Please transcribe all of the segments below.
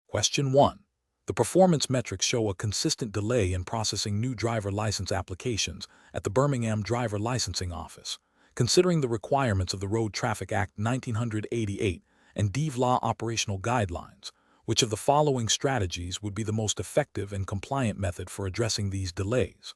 Question 1. The performance metrics show a consistent delay in processing new driver license applications at the Birmingham Driver Licensing Office. Considering the requirements of the Road Traffic Act 1988 and DVLA operational guidelines, which of the following strategies would be the most effective and compliant method for addressing these delays?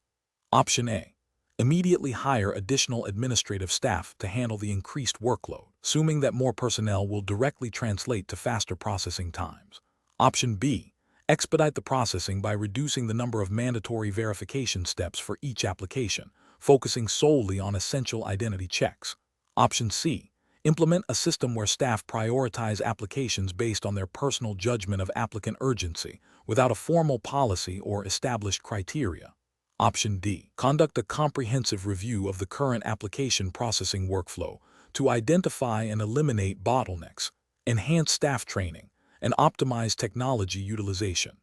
Option A. Immediately hire additional administrative staff to handle the increased workload, assuming that more personnel will directly translate to faster processing times. Option B. Expedite the processing by reducing the number of mandatory verification steps for each application, focusing solely on essential identity checks. Option C. Implement a system where staff prioritize applications based on their personal judgment of applicant urgency, without a formal policy or established criteria. Option D. Conduct a comprehensive review of the current application processing workflow to identify and eliminate bottlenecks, enhance staff training, and optimize technology utilization.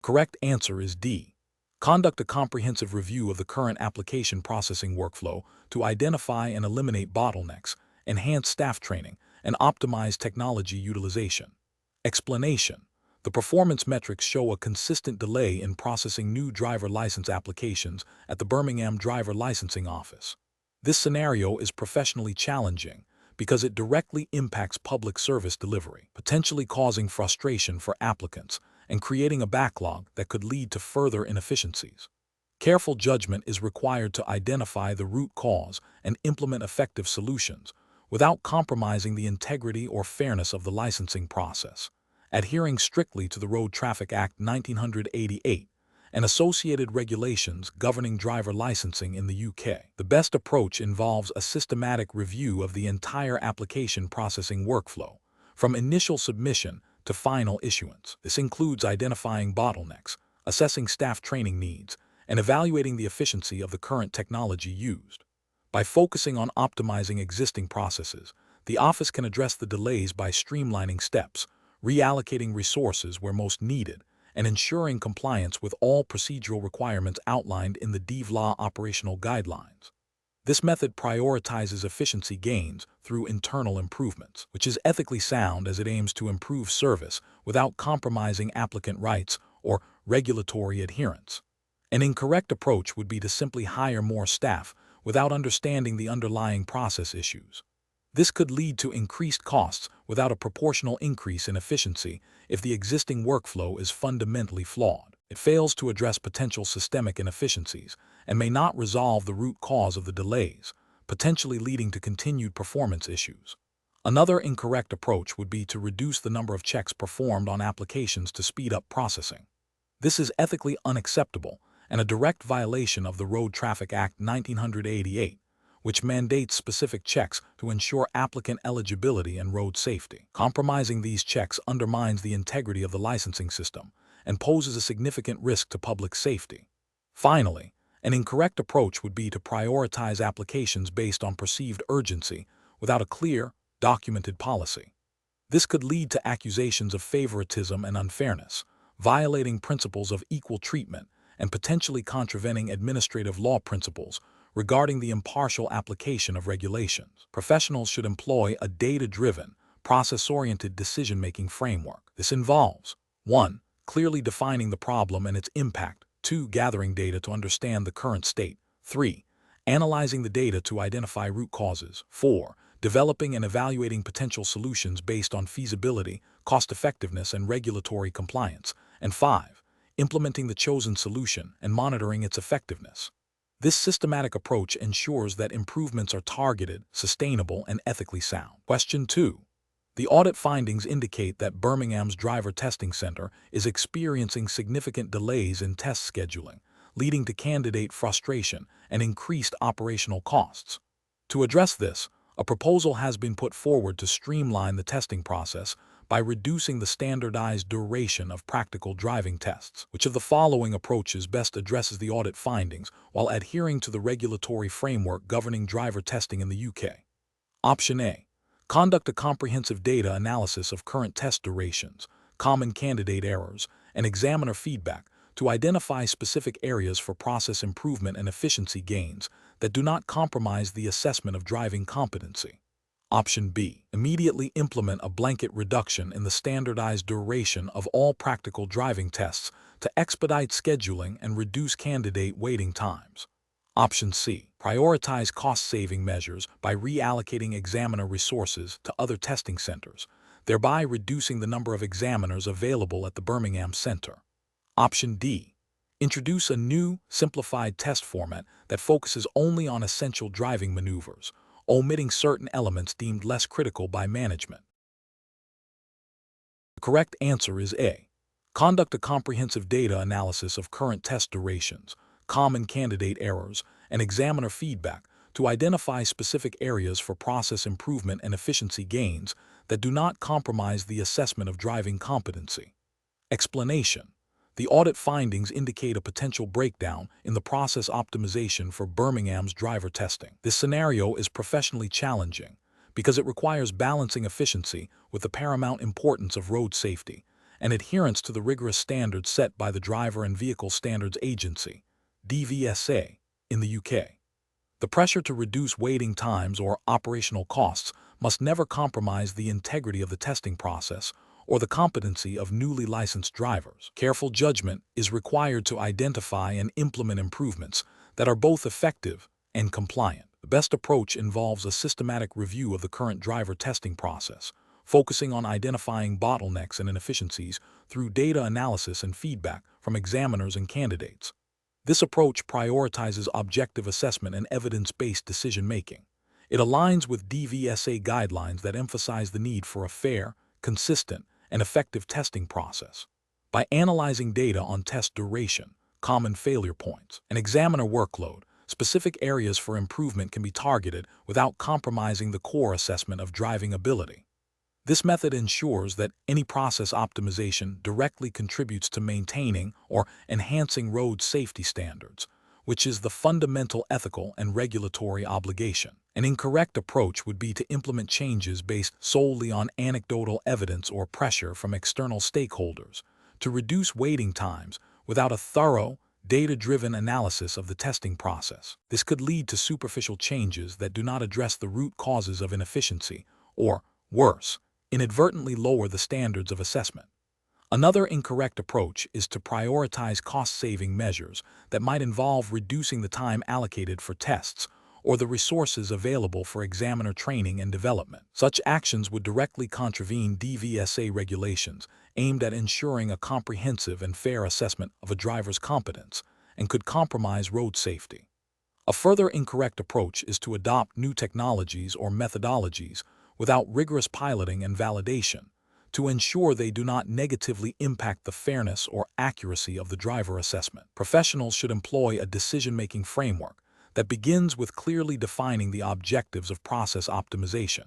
Correct answer is D. Conduct a comprehensive review of the current application processing workflow to identify and eliminate bottlenecks, enhance staff training, and optimize technology utilization. Explanation. The performance metrics show a consistent delay in processing new driver license applications at the Birmingham Driver Licensing Office. This scenario is professionally challenging because it directly impacts public service delivery, potentially causing frustration for applicants and creating a backlog that could lead to further inefficiencies. Careful judgment is required to identify the root cause and implement effective solutions without compromising the integrity or fairness of the licensing process. Adhering strictly to the Road Traffic Act 1988 and associated regulations governing driver licensing in the UK. The best approach involves a systematic review of the entire application processing workflow, from initial submission to final issuance. This includes identifying bottlenecks, assessing staff training needs, and evaluating the efficiency of the current technology used. By focusing on optimizing existing processes, the office can address the delays by streamlining steps, reallocating resources where most needed, and ensuring compliance with all procedural requirements outlined in the DVLA operational guidelines. This method prioritizes efficiency gains through internal improvements, which is ethically sound as it aims to improve service without compromising applicant rights or regulatory adherence. An incorrect approach would be to simply hire more staff without understanding the underlying process issues. This could lead to increased costs without a proportional increase in efficiency if the existing workflow is fundamentally flawed. It fails to address potential systemic inefficiencies and may not resolve the root cause of the delays, potentially leading to continued performance issues. Another incorrect approach would be to reduce the number of checks performed on applications to speed up processing. This is ethically unacceptable and a direct violation of the Road Traffic Act 1988, which mandates specific checks to ensure applicant eligibility and road safety. Compromising these checks undermines the integrity of the licensing system and poses a significant risk to public safety. Finally, an incorrect approach would be to prioritize applications based on perceived urgency without a clear, documented policy. This could lead to accusations of favoritism and unfairness, violating principles of equal treatment and potentially contravening administrative law principles regarding the impartial application of regulations. Professionals should employ a data-driven, process-oriented decision-making framework. This involves 1. Clearly defining the problem and its impact, 2. Gathering data to understand the current state, 3. Analyzing the data to identify root causes, 4. Developing and evaluating potential solutions based on feasibility, cost-effectiveness, and regulatory compliance, and 5. Implementing the chosen solution and monitoring its effectiveness. This systematic approach ensures that improvements are targeted, sustainable, and ethically sound. Question 2. The audit findings indicate that Birmingham's Driver Testing Center is experiencing significant delays in test scheduling, leading to candidate frustration and increased operational costs. To address this, a proposal has been put forward to streamline the testing process by reducing the standardized duration of practical driving tests. Which of the following approaches best addresses the audit findings while adhering to the regulatory framework governing driver testing in the UK? Option A. Conduct a comprehensive data analysis of current test durations, common candidate errors, and examiner feedback to identify specific areas for process improvement and efficiency gains that do not compromise the assessment of driving competency. Option B. Immediately implement a blanket reduction in the standardized duration of all practical driving tests to expedite scheduling and reduce candidate waiting times. Option C. Prioritize cost-saving measures by reallocating examiner resources to other testing centers, thereby reducing the number of examiners available at the Birmingham Center. Option D. Introduce a new, simplified test format that focuses only on essential driving maneuvers, omitting certain elements deemed less critical by management. The correct answer is A. Conduct a comprehensive data analysis of current test durations, common candidate errors, and examiner feedback to identify specific areas for process improvement and efficiency gains that do not compromise the assessment of driving competency. Explanation. The audit findings indicate a potential breakdown in the process optimization for Birmingham's driver testing. This scenario is professionally challenging because it requires balancing efficiency with the paramount importance of road safety and adherence to the rigorous standards set by the Driver and Vehicle Standards Agency, DVSA, in the UK. The pressure to reduce waiting times or operational costs must never compromise the integrity of the testing process or the competency of newly licensed drivers. Careful judgment is required to identify and implement improvements that are both effective and compliant. The best approach involves a systematic review of the current driver testing process, focusing on identifying bottlenecks and inefficiencies through data analysis and feedback from examiners and candidates. This approach prioritizes objective assessment and evidence-based decision-making. It aligns with DVSA guidelines that emphasize the need for a fair, consistent, and effective testing process. By analyzing data on test duration, common failure points, and examiner workload, specific areas for improvement can be targeted without compromising the core assessment of driving ability. This method ensures that any process optimization directly contributes to maintaining or enhancing road safety standards, which is the fundamental ethical and regulatory obligation. An incorrect approach would be to implement changes based solely on anecdotal evidence or pressure from external stakeholders to reduce waiting times without a thorough, data-driven analysis of the testing process. This could lead to superficial changes that do not address the root causes of inefficiency or, worse, inadvertently lower the standards of assessment. Another incorrect approach is to prioritize cost-saving measures that might involve reducing the time allocated for tests or the resources available for examiner training and development. Such actions would directly contravene DVSA regulations aimed at ensuring a comprehensive and fair assessment of a driver's competence and could compromise road safety. A further incorrect approach is to adopt new technologies or methodologies without rigorous piloting and validation to ensure they do not negatively impact the fairness or accuracy of the driver assessment. Professionals should employ a decision-making framework that begins with clearly defining the objectives of process optimization,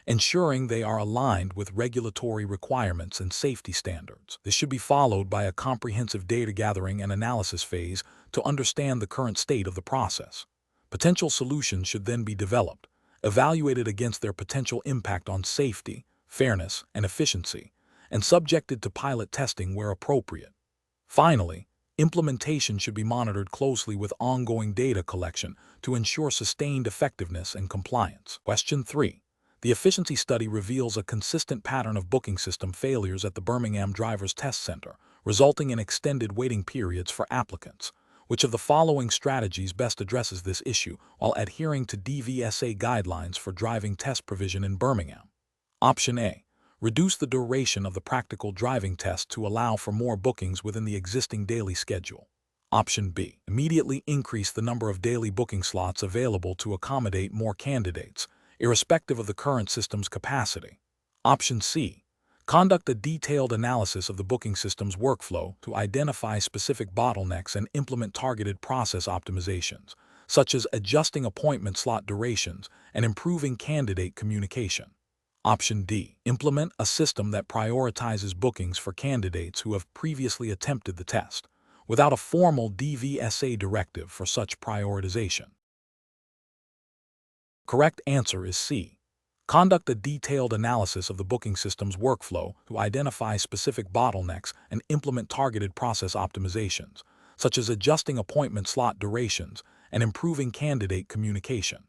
ensuring they are aligned with regulatory requirements and safety standards. This should be followed by a comprehensive data gathering and analysis phase to understand the current state of the process. Potential solutions should then be developed, evaluated against their potential impact on safety, fairness, and efficiency, and subjected to pilot testing where appropriate. Finally, implementation should be monitored closely with ongoing data collection to ensure sustained effectiveness and compliance. Question 3. The efficiency study reveals a consistent pattern of booking system failures at the Birmingham Drivers Test Center, resulting in extended waiting periods for applicants. Which of the following strategies best addresses this issue while adhering to DVSA guidelines for driving test provision in Birmingham? Option A. Reduce the duration of the practical driving test to allow for more bookings within the existing daily schedule. Option B. Immediately increase the number of daily booking slots available to accommodate more candidates, irrespective of the current system's capacity. Option C. Conduct a detailed analysis of the booking system's workflow to identify specific bottlenecks and implement targeted process optimizations, such as adjusting appointment slot durations and improving candidate communication. Option D. Implement a system that prioritizes bookings for candidates who have previously attempted the test, without a formal DVSA directive for such prioritization. Correct answer is C. Conduct a detailed analysis of the booking system's workflow to identify specific bottlenecks and implement targeted process optimizations, such as adjusting appointment slot durations and improving candidate communication.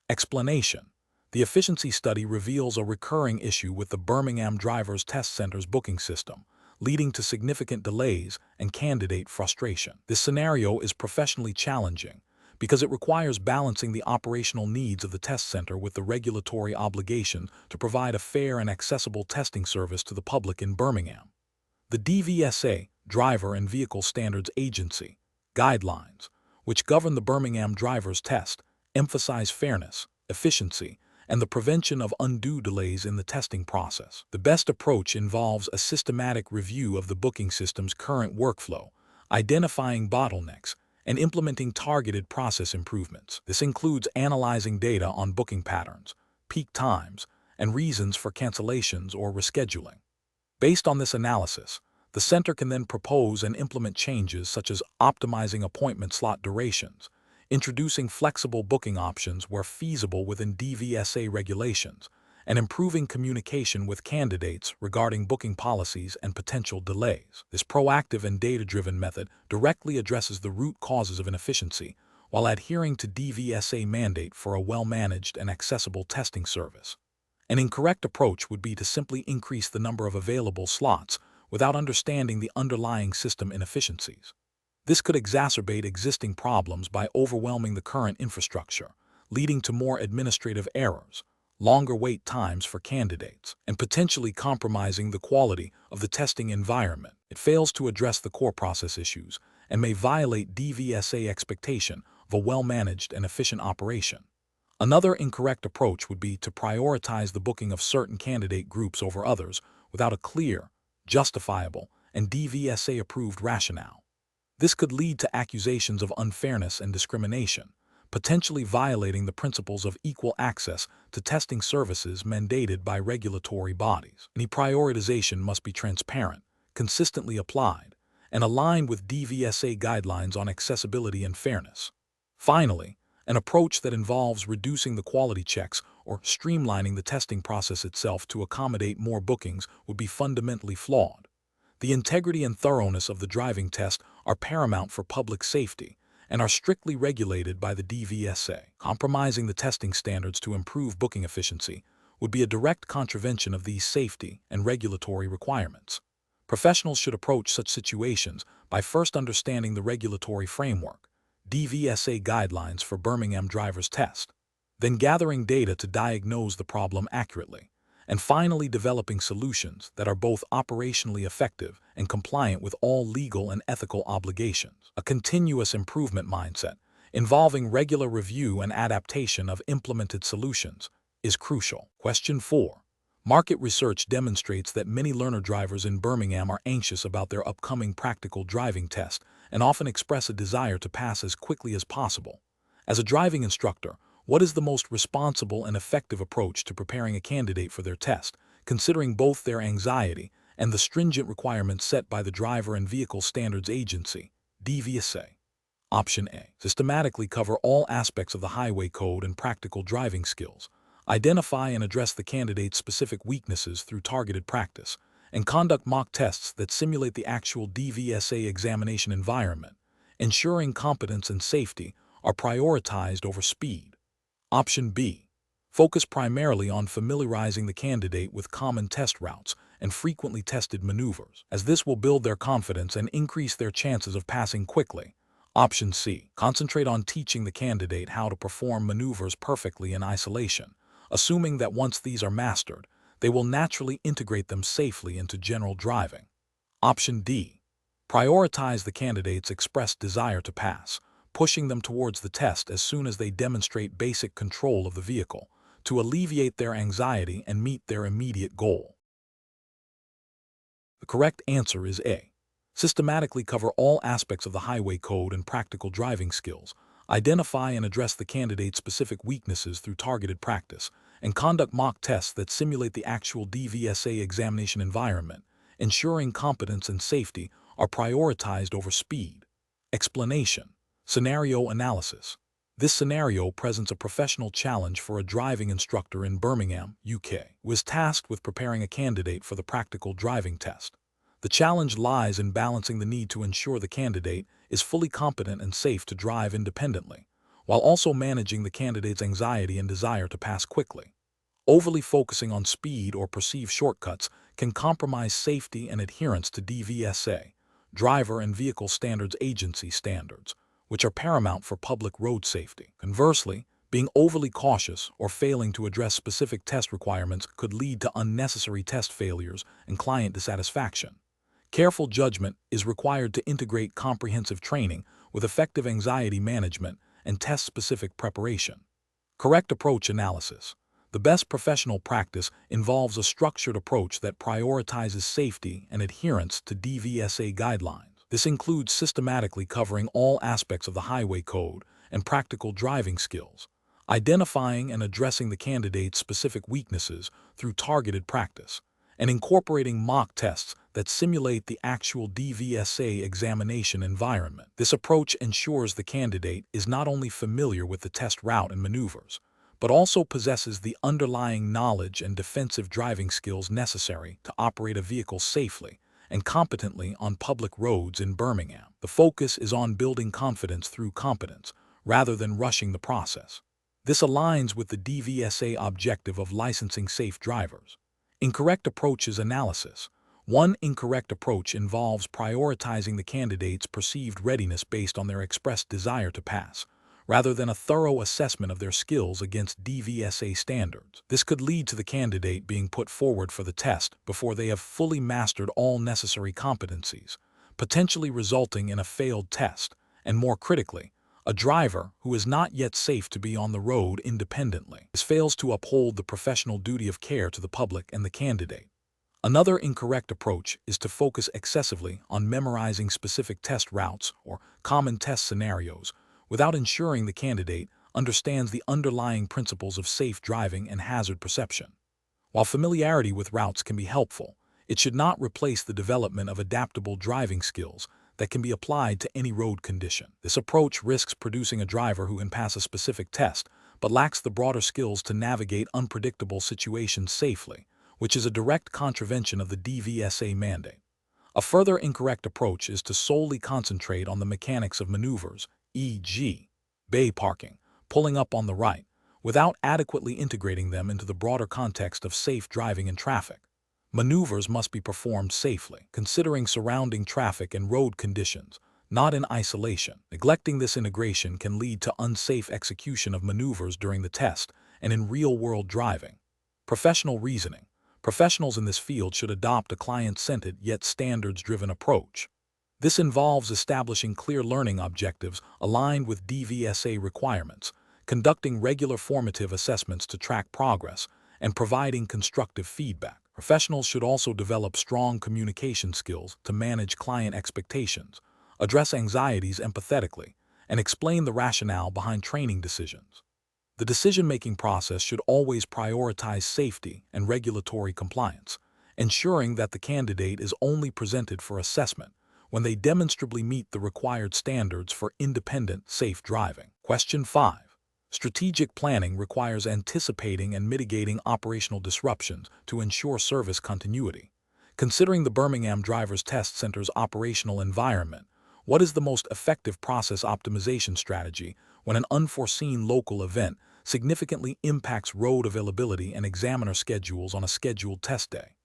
Explanation. The efficiency study reveals a recurring issue with the Birmingham Drivers Test Center's booking system, leading to significant delays and candidate frustration. This scenario is professionally challenging because it requires balancing the operational needs of the test center with the regulatory obligation to provide a fair and accessible testing service to the public in Birmingham. The DVSA, Driver and Vehicle Standards Agency, guidelines, which govern the Birmingham Drivers Test, emphasize fairness, efficiency, and the prevention of undue delays in the testing process. The best approach involves a systematic review of the booking system's current workflow, identifying bottlenecks, and implementing targeted process improvements. This includes analyzing data on booking patterns, peak times, and reasons for cancellations or rescheduling. Based on this analysis, the center can then propose and implement changes such as optimizing appointment slot durations, introducing flexible booking options where feasible within DVSA regulations, and improving communication with candidates regarding booking policies and potential delays. This proactive and data-driven method directly addresses the root causes of inefficiency while adhering to DVSA mandate for a well-managed and accessible testing service. An incorrect approach would be to simply increase the number of available slots without understanding the underlying system inefficiencies. This could exacerbate existing problems by overwhelming the current infrastructure, leading to more administrative errors, longer wait times for candidates, and potentially compromising the quality of the testing environment. It fails to address the core process issues and may violate DVSA expectation of a well-managed and efficient operation. Another incorrect approach would be to prioritize the booking of certain candidate groups over others without a clear, justifiable, and DVSA-approved rationale. This could lead to accusations of unfairness and discrimination, potentially violating the principles of equal access to testing services mandated by regulatory bodies. Any prioritization must be transparent, consistently applied, and aligned with DVSA guidelines on accessibility and fairness. Finally, an approach that involves reducing the quality checks or streamlining the testing process itself to accommodate more bookings would be fundamentally flawed. The integrity and thoroughness of the driving test are paramount for public safety and are strictly regulated by the DVSA. Compromising the testing standards to improve booking efficiency would be a direct contravention of these safety and regulatory requirements. Professionals should approach such situations by first understanding the regulatory framework, DVSA guidelines for Birmingham Drivers Test, then gathering data to diagnose the problem accurately, and finally developing solutions that are both operationally effective and compliant with all legal and ethical obligations. A continuous improvement mindset, involving regular review and adaptation of implemented solutions, is crucial. Question 4. Market research demonstrates that many learner drivers in Birmingham are anxious about their upcoming practical driving test and often express a desire to pass as quickly as possible. As a driving instructor, what is the most responsible and effective approach to preparing a candidate for their test, considering both their anxiety and the stringent requirements set by the Driver and Vehicle Standards Agency, DVSA? Option A. Systematically cover all aspects of the highway code and practical driving skills. Identify and address the candidate's specific weaknesses through targeted practice, and conduct mock tests that simulate the actual DVSA examination environment, ensuring competence and safety are prioritized over speed. Option B. Focus primarily on familiarizing the candidate with common test routes and frequently tested maneuvers, as this will build their confidence and increase their chances of passing quickly. Option C. Concentrate on teaching the candidate how to perform maneuvers perfectly in isolation, assuming that once these are mastered, they will naturally integrate them safely into general driving. Option D. Prioritize the candidate's expressed desire to pass, pushing them towards the test as soon as they demonstrate basic control of the vehicle, to alleviate their anxiety and meet their immediate goal. The correct answer is A. Systematically cover all aspects of the highway code and practical driving skills, identify and address the candidate's specific weaknesses through targeted practice, and conduct mock tests that simulate the actual DVSA examination environment, ensuring competence and safety are prioritized over speed. Explanation. Scenario analysis. This scenario presents a professional challenge for a driving instructor in Birmingham, UK, who is tasked with preparing a candidate for the practical driving test. The challenge lies in balancing the need to ensure the candidate is fully competent and safe to drive independently, while also managing the candidate's anxiety and desire to pass quickly. Overly focusing on speed or perceived shortcuts can compromise safety and adherence to DVSA, Driver and Vehicle Standards Agency standards, which are paramount for public road safety. Conversely, being overly cautious or failing to address specific test requirements could lead to unnecessary test failures and client dissatisfaction. Careful judgment is required to integrate comprehensive training with effective anxiety management and test-specific preparation. Correct approach analysis. The best professional practice involves a structured approach that prioritizes safety and adherence to DVSA guidelines. This includes systematically covering all aspects of the highway code and practical driving skills, identifying and addressing the candidate's specific weaknesses through targeted practice, and incorporating mock tests that simulate the actual DVSA examination environment. This approach ensures the candidate is not only familiar with the test route and maneuvers, but also possesses the underlying knowledge and defensive driving skills necessary to operate a vehicle safely and competently on public roads in Birmingham. The focus is on building confidence through competence, rather than rushing the process. This aligns with the DVSA objective of licensing safe drivers. Incorrect approaches analysis. One incorrect approach involves prioritizing the candidate's perceived readiness based on their expressed desire to pass, rather than a thorough assessment of their skills against DVSA standards. This could lead to the candidate being put forward for the test before they have fully mastered all necessary competencies, potentially resulting in a failed test, and more critically, a driver who is not yet safe to be on the road independently. This fails to uphold the professional duty of care to the public and the candidate. Another incorrect approach is to focus excessively on memorizing specific test routes or common test scenarios without ensuring the candidate understands the underlying principles of safe driving and hazard perception. While familiarity with routes can be helpful, it should not replace the development of adaptable driving skills that can be applied to any road condition. This approach risks producing a driver who can pass a specific test but lacks the broader skills to navigate unpredictable situations safely, which is a direct contravention of the DVSA mandate. A further incorrect approach is to solely concentrate on the mechanics of maneuvers, e.g., bay parking, pulling up on the right, without adequately integrating them into the broader context of safe driving in traffic. Maneuvers must be performed safely, considering surrounding traffic and road conditions, not in isolation. Neglecting this integration can lead to unsafe execution of maneuvers during the test and in real-world driving. Professional reasoning. Professionals in this field should adopt a client-centered yet standards-driven approach. This involves establishing clear learning objectives aligned with DVSA requirements, conducting regular formative assessments to track progress, and providing constructive feedback. Professionals should also develop strong communication skills to manage client expectations, address anxieties empathetically, and explain the rationale behind training decisions. The decision-making process should always prioritize safety and regulatory compliance, ensuring that the candidate is only presented for assessment when they demonstrably meet the required standards for independent, safe driving. Question 5. Strategic planning requires anticipating and mitigating operational disruptions to ensure service continuity. Considering the Birmingham Drivers Test Center's operational environment, what is the most effective process optimization strategy when an unforeseen local event significantly impacts road availability and examiner schedules on a scheduled test day?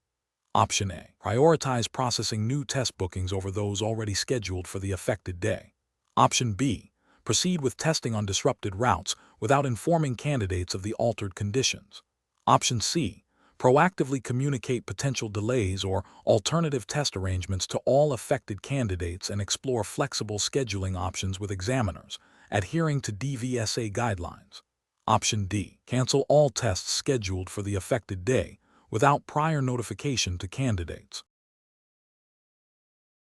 Option A. Prioritize processing new test bookings over those already scheduled for the affected day. Option B. Proceed with testing on disrupted routes without informing candidates of the altered conditions. Option C. Proactively communicate potential delays or alternative test arrangements to all affected candidates and explore flexible scheduling options with examiners, adhering to DVSA guidelines. Option D. Cancel all tests scheduled for the affected day without prior notification to candidates.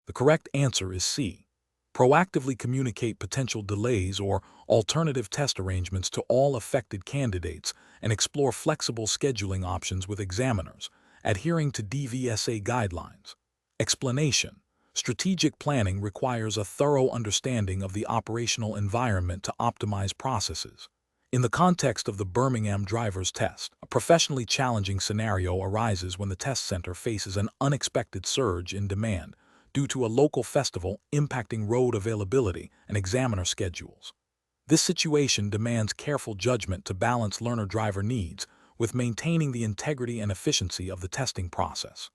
The correct answer is C. Proactively communicate potential delays or alternative test arrangements to all affected candidates and explore flexible scheduling options with examiners, adhering to DVSA guidelines. Explanation. Strategic planning requires a thorough understanding of the operational environment to optimize processes. In the context of the Birmingham Drivers Test, a professionally challenging scenario arises when the test center faces an unexpected surge in demand due to a local festival impacting road availability and examiner schedules. This situation demands careful judgment to balance learner-driver needs with maintaining the integrity and efficiency of the testing process.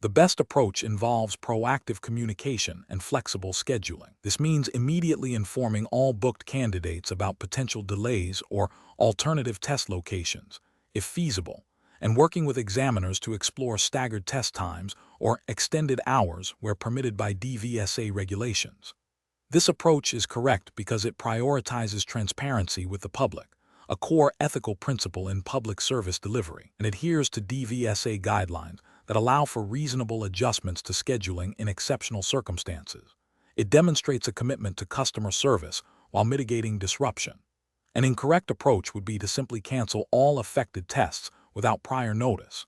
The best approach involves proactive communication and flexible scheduling. This means immediately informing all booked candidates about potential delays or alternative test locations, if feasible, and working with examiners to explore staggered test times or extended hours where permitted by DVSA regulations. This approach is correct because it prioritizes transparency with the public, a core ethical principle in public service delivery, and adheres to DVSA guidelines that allow for reasonable adjustments to scheduling in exceptional circumstances. It demonstrates a commitment to customer service while mitigating disruption. An incorrect approach would be to simply cancel all affected tests without prior notice.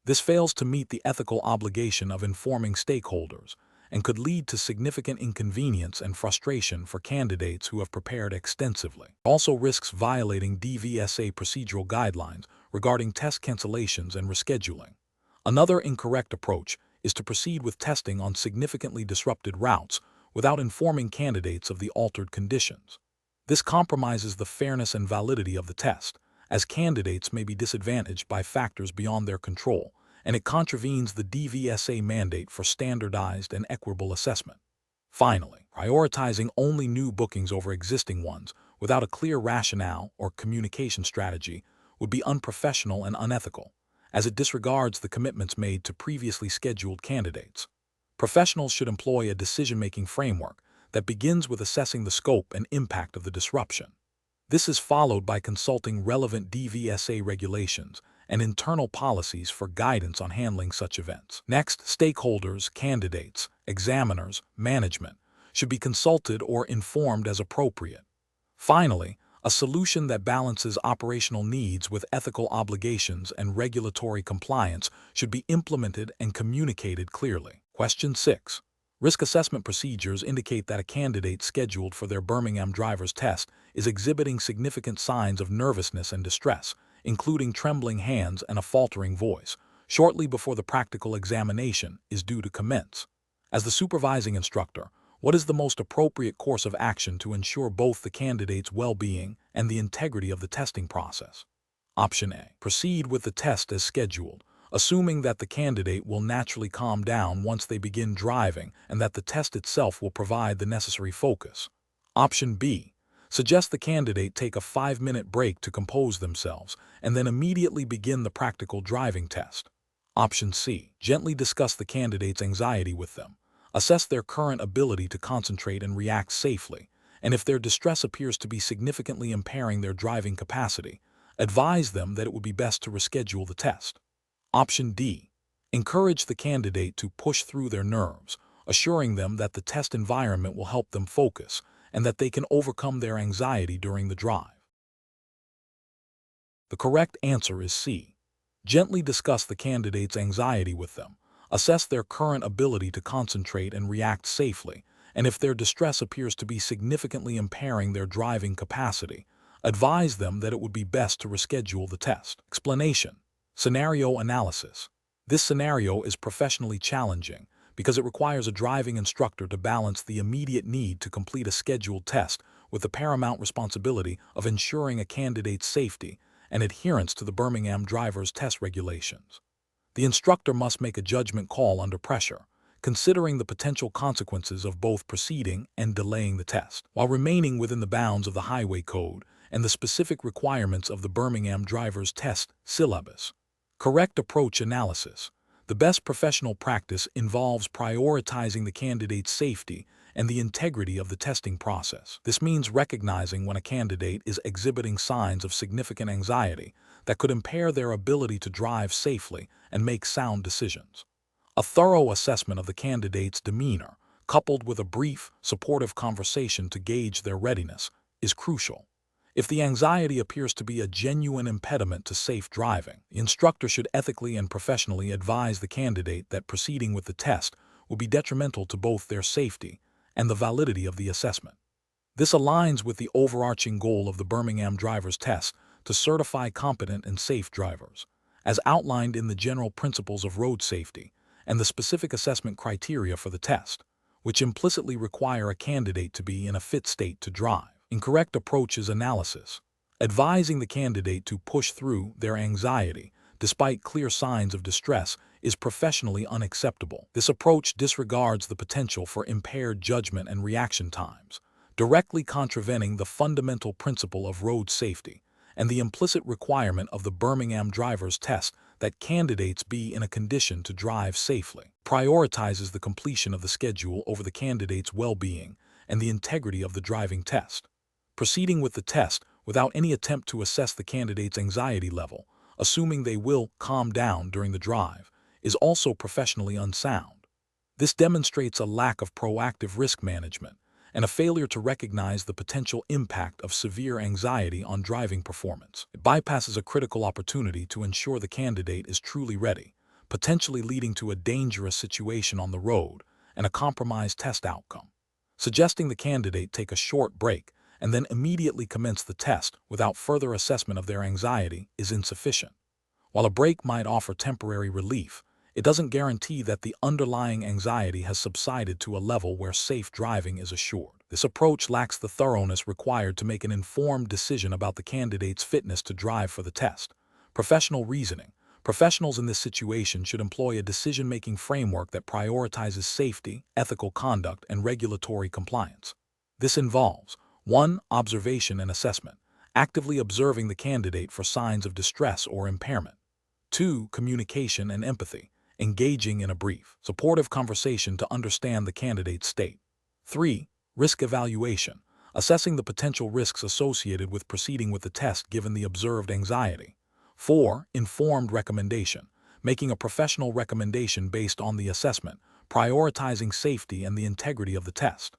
This fails to meet the ethical obligation of informing stakeholders and could lead to significant inconvenience and frustration for candidates who have prepared extensively. It also risks violating DVSA procedural guidelines regarding test cancellations and rescheduling. Another incorrect approach is to proceed with testing on significantly disrupted routes without informing candidates of the altered conditions. This compromises the fairness and validity of the test, as candidates may be disadvantaged by factors beyond their control, and it contravenes the DVSA mandate for standardized and equitable assessment. Finally, prioritizing only new bookings over existing ones without a clear rationale or communication strategy would be unprofessional and unethical, as it disregards the commitments made to previously scheduled candidates. Professionals should employ a decision-making framework that begins with assessing the scope and impact of the disruption. This is followed by consulting relevant DVSA regulations and internal policies for guidance on handling such events. Next, stakeholders, candidates, examiners, management should be consulted or informed as appropriate. Finally, a solution that balances operational needs with ethical obligations and regulatory compliance should be implemented and communicated clearly. Question 6. Risk assessment procedures indicate that a candidate scheduled for their Birmingham driver's test is exhibiting significant signs of nervousness and distress, including trembling hands and a faltering voice, shortly before the practical examination is due to commence. As the supervising instructor, what is the most appropriate course of action to ensure both the candidate's well-being and the integrity of the testing process? Option A. Proceed with the test as scheduled, assuming that the candidate will naturally calm down once they begin driving and that the test itself will provide the necessary focus. Option B. Suggest the candidate take a 5-minute break to compose themselves and then immediately begin the practical driving test. Option C. Gently discuss the candidate's anxiety with them. Assess their current ability to concentrate and react safely, and if their distress appears to be significantly impairing their driving capacity, advise them that it would be best to reschedule the test. Option D. Encourage the candidate to push through their nerves, assuring them that the test environment will help them focus and that they can overcome their anxiety during the drive. The correct answer is C. Gently discuss the candidate's anxiety with them, assess their current ability to concentrate and react safely, and if their distress appears to be significantly impairing their driving capacity, advise them that it would be best to reschedule the test. Explanation. Scenario analysis. This scenario is professionally challenging because it requires a driving instructor to balance the immediate need to complete a scheduled test with the paramount responsibility of ensuring a candidate's safety and adherence to the Birmingham driver's test regulations. The instructor must make a judgment call under pressure, considering the potential consequences of both proceeding and delaying the test, while remaining within the bounds of the Highway Code and the specific requirements of the Birmingham driver's test syllabus. Correct approach analysis. The best professional practice involves prioritizing the candidate's safety and the integrity of the testing process. This means recognizing when a candidate is exhibiting signs of significant anxiety that could impair their ability to drive safely and make sound decisions. A thorough assessment of the candidate's demeanor, coupled with a brief, supportive conversation to gauge their readiness, is crucial. If the anxiety appears to be a genuine impediment to safe driving, the instructor should ethically and professionally advise the candidate that proceeding with the test will be detrimental to both their safety and the validity of the assessment. This aligns with the overarching goal of the Birmingham driver's test to certify competent and safe drivers, as outlined in the general principles of road safety and the specific assessment criteria for the test, which implicitly require a candidate to be in a fit state to drive. Incorrect approach is analysis. Advising the candidate to push through their anxiety, despite clear signs of distress, is professionally unacceptable. This approach disregards the potential for impaired judgment and reaction times, directly contravening the fundamental principle of road safety and the implicit requirement of the Birmingham driver's test that candidates be in a condition to drive safely. Prioritizes the completion of the schedule over the candidate's well-being and the integrity of the driving test. Proceeding with the test without any attempt to assess the candidate's anxiety level, assuming they will calm down during the drive, is also professionally unsound. This demonstrates a lack of proactive risk management and a failure to recognize the potential impact of severe anxiety on driving performance. It bypasses a critical opportunity to ensure the candidate is truly ready, potentially leading to a dangerous situation on the road and a compromised test outcome. Suggesting the candidate take a short break and then immediately commence the test without further assessment of their anxiety is insufficient. While a break might offer temporary relief, it doesn't guarantee that the underlying anxiety has subsided to a level where safe driving is assured. This approach lacks the thoroughness required to make an informed decision about the candidate's fitness to drive for the test. Professional reasoning. Professionals in this situation should employ a decision-making framework that prioritizes safety, ethical conduct, and regulatory compliance. This involves 1. Observation and assessment, actively observing the candidate for signs of distress or impairment. 2. Communication and empathy, engaging in a brief, supportive conversation to understand the candidate's state. 3. Risk evaluation, assessing the potential risks associated with proceeding with the test given the observed anxiety. 4. Informed recommendation, making a professional recommendation based on the assessment, prioritizing safety and the integrity of the test.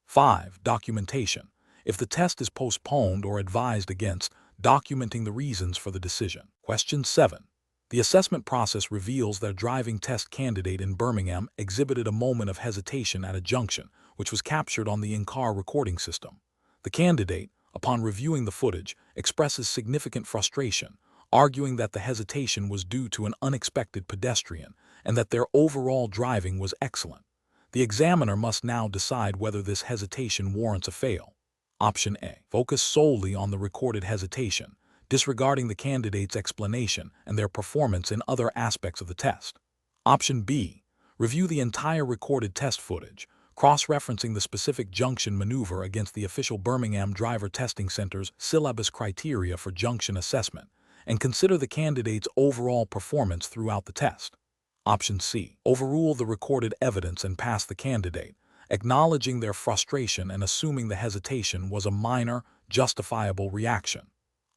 5. Documentation, if the test is postponed or advised against, documenting the reasons for the decision. Question 7. The assessment process reveals that a driving test candidate in Birmingham exhibited a moment of hesitation at a junction, which was captured on the in-car recording system. The candidate, upon reviewing the footage, expresses significant frustration, arguing that the hesitation was due to an unexpected pedestrian and that their overall driving was excellent. The examiner must now decide whether this hesitation warrants a fail. Option A. Focus solely on the recorded hesitation, disregarding the candidate's explanation and their performance in other aspects of the test. Option B. Review the entire recorded test footage, cross-referencing the specific junction maneuver against the official Birmingham Driver Testing Center's syllabus criteria for junction assessment, and consider the candidate's overall performance throughout the test. Option C. Overrule the recorded evidence and pass the candidate, acknowledging their frustration and assuming the hesitation was a minor, justifiable reaction.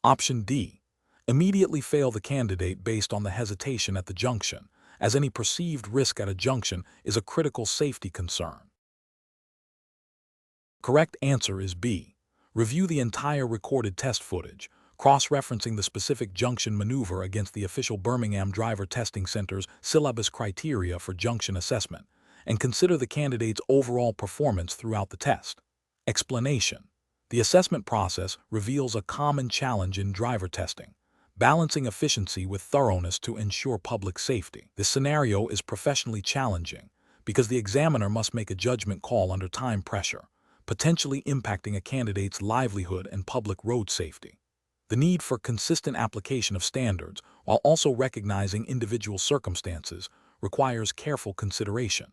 Option D. Immediately fail the candidate based on the hesitation at the junction, as any perceived risk at a junction is a critical safety concern. Correct answer is B. Review the entire recorded test footage, cross-referencing the specific junction maneuver against the official Birmingham Driver Testing Center's syllabus criteria for junction assessment, and consider the candidate's overall performance throughout the test. Explanation. The assessment process reveals a common challenge in driver testing, balancing efficiency with thoroughness to ensure public safety. This scenario is professionally challenging because the examiner must make a judgment call under time pressure, potentially impacting a candidate's livelihood and public road safety. The need for consistent application of standards, while also recognizing individual circumstances, requires careful consideration.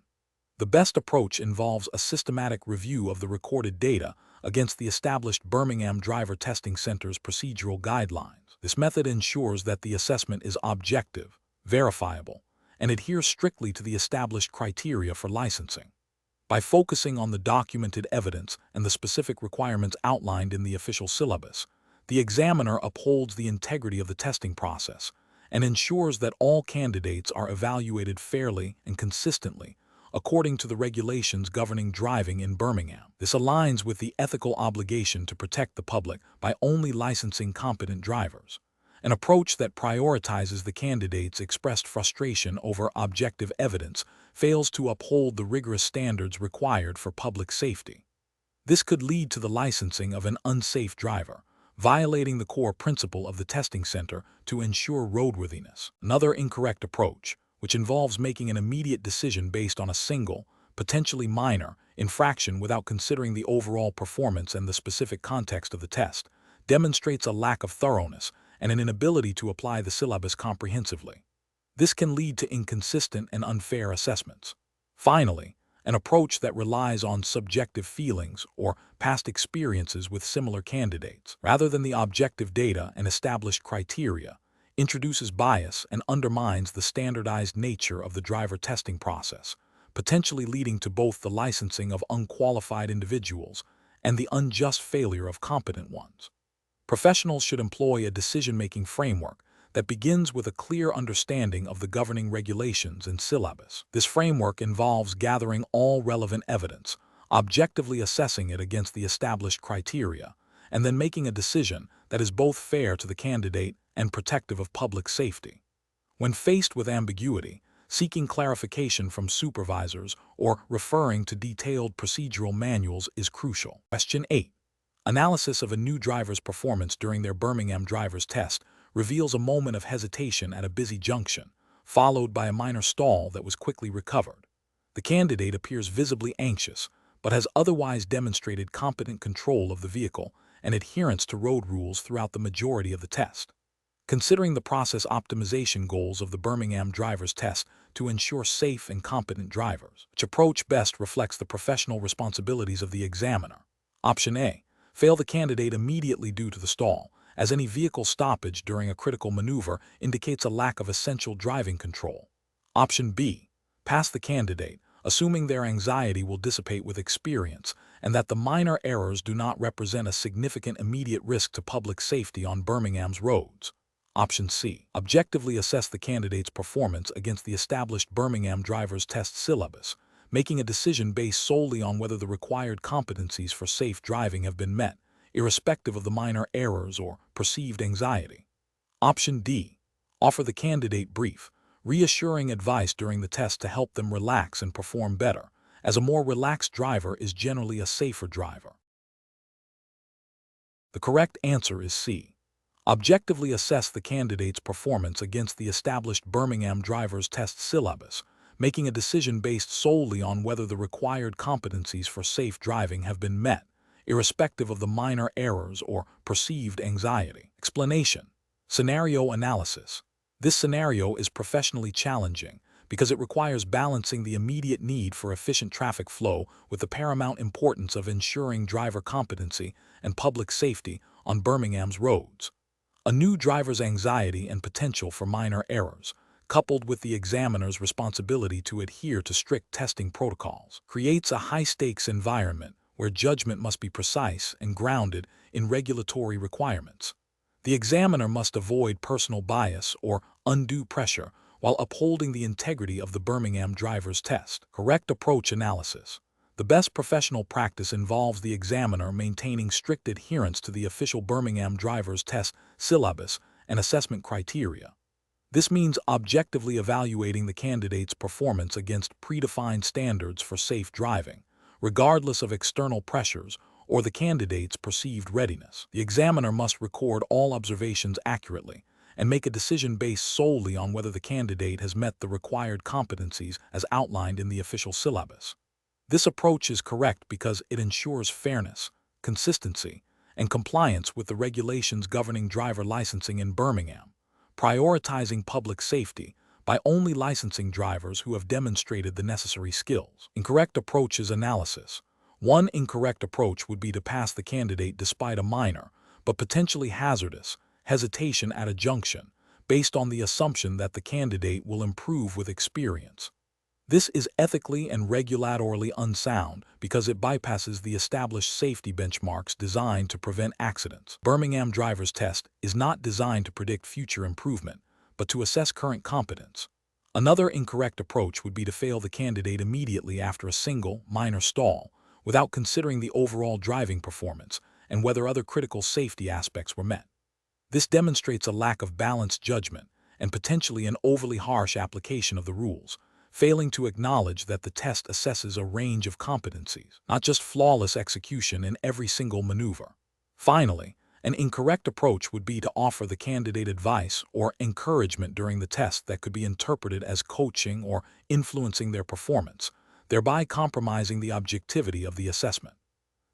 The best approach involves a systematic review of the recorded data against the established Birmingham Driver Testing Center's procedural guidelines. This method ensures that the assessment is objective, verifiable, and adheres strictly to the established criteria for licensing. By focusing on the documented evidence and the specific requirements outlined in the official syllabus, the examiner upholds the integrity of the testing process and ensures that all candidates are evaluated fairly and consistently according to the regulations governing driving in Birmingham. This aligns with the ethical obligation to protect the public by only licensing competent drivers, an approach that prioritizes the candidate's expressed frustration over objective evidence fails to uphold the rigorous standards required for public safety. This could lead to the licensing of an unsafe driver, violating the core principle of the testing center to ensure roadworthiness. Another incorrect approach, which involves making an immediate decision based on a single, potentially minor, infraction without considering the overall performance and the specific context of the test, demonstrates a lack of thoroughness and an inability to apply the syllabus comprehensively. This can lead to inconsistent and unfair assessments. Finally, an approach that relies on subjective feelings or past experiences with similar candidates, rather than the objective data and established criteria, introduces bias and undermines the standardized nature of the driver testing process, potentially leading to both the licensing of unqualified individuals and the unjust failure of competent ones. Professionals should employ a decision-making framework that begins with a clear understanding of the governing regulations and syllabus. This framework involves gathering all relevant evidence, objectively assessing it against the established criteria, and then making a decision that is both fair to the candidate and protective of public safety. When faced with ambiguity, seeking clarification from supervisors or referring to detailed procedural manuals is crucial. Question 8. Analysis of a new driver's performance during their Birmingham driver's test reveals a moment of hesitation at a busy junction, followed by a minor stall that was quickly recovered. The candidate appears visibly anxious, but has otherwise demonstrated competent control of the vehicle and adherence to road rules throughout the majority of the test. Considering the process optimization goals of the Birmingham driver's test to ensure safe and competent drivers, which approach best reflects the professional responsibilities of the examiner? Option A. Fail the candidate immediately due to the stall, as any vehicle stoppage during a critical maneuver indicates a lack of essential driving control. Option B. Pass the candidate, assuming their anxiety will dissipate with experience and that the minor errors do not represent a significant immediate risk to public safety on Birmingham's roads. Option C. Objectively assess the candidate's performance against the established Birmingham driver's test syllabus, making a decision based solely on whether the required competencies for safe driving have been met, irrespective of the minor errors or perceived anxiety. Option D. Offer the candidate brief, reassuring advice during the test to help them relax and perform better, as a more relaxed driver is generally a safer driver. The correct answer is C. Objectively assess the candidate's performance against the established Birmingham driver's test syllabus, making a decision based solely on whether the required competencies for safe driving have been met, irrespective of the minor errors or perceived anxiety. Explanation. Scenario analysis. This scenario is professionally challenging because it requires balancing the immediate need for efficient traffic flow with the paramount importance of ensuring driver competency and public safety on Birmingham's roads. A new driver's anxiety and potential for minor errors, coupled with the examiner's responsibility to adhere to strict testing protocols, creates a high-stakes environment where judgment must be precise and grounded in regulatory requirements. The examiner must avoid personal bias or undue pressure while upholding the integrity of the Birmingham driver's test. Correct approach analysis. The best professional practice involves the examiner maintaining strict adherence to the official Birmingham driver's test syllabus and assessment criteria. This means objectively evaluating the candidate's performance against predefined standards for safe driving, regardless of external pressures or the candidate's perceived readiness. The examiner must record all observations accurately and make a decision based solely on whether the candidate has met the required competencies as outlined in the official syllabus. This approach is correct because it ensures fairness, consistency, and compliance with the regulations governing driver licensing in Birmingham, prioritizing public safety by only licensing drivers who have demonstrated the necessary skills. Incorrect approach is analysis. One incorrect approach would be to pass the candidate despite a minor, but potentially hazardous, hesitation at a junction, based on the assumption that the candidate will improve with experience. This is ethically and regulatorily unsound because it bypasses the established safety benchmarks designed to prevent accidents. Birmingham driver's test is not designed to predict future improvement, but to assess current competence. Another incorrect approach would be to fail the candidate immediately after a single, minor stall, without considering the overall driving performance and whether other critical safety aspects were met. This demonstrates a lack of balanced judgment and potentially an overly harsh application of the rules, failing to acknowledge that the test assesses a range of competencies, not just flawless execution in every single maneuver. Finally, an incorrect approach would be to offer the candidate advice or encouragement during the test that could be interpreted as coaching or influencing their performance, thereby compromising the objectivity of the assessment.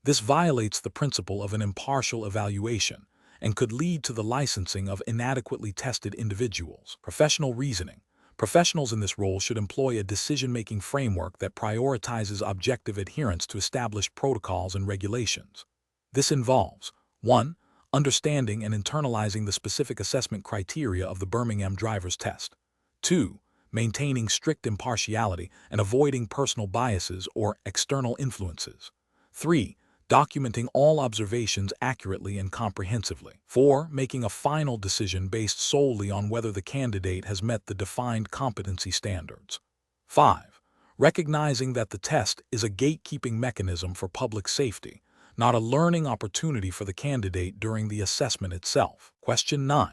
This violates the principle of an impartial evaluation and could lead to the licensing of inadequately tested individuals. Professional reasoning. Professionals in this role should employ a decision-making framework that prioritizes objective adherence to established protocols and regulations. This involves 1. Understanding and internalizing the specific assessment criteria of the Birmingham driver's test. 2. Maintaining strict impartiality and avoiding personal biases or external influences. 3. Documenting all observations accurately and comprehensively. 4. Making a final decision based solely on whether the candidate has met the defined competency standards. 5. Recognizing that the test is a gatekeeping mechanism for public safety, not a learning opportunity for the candidate during the assessment itself. Question 9.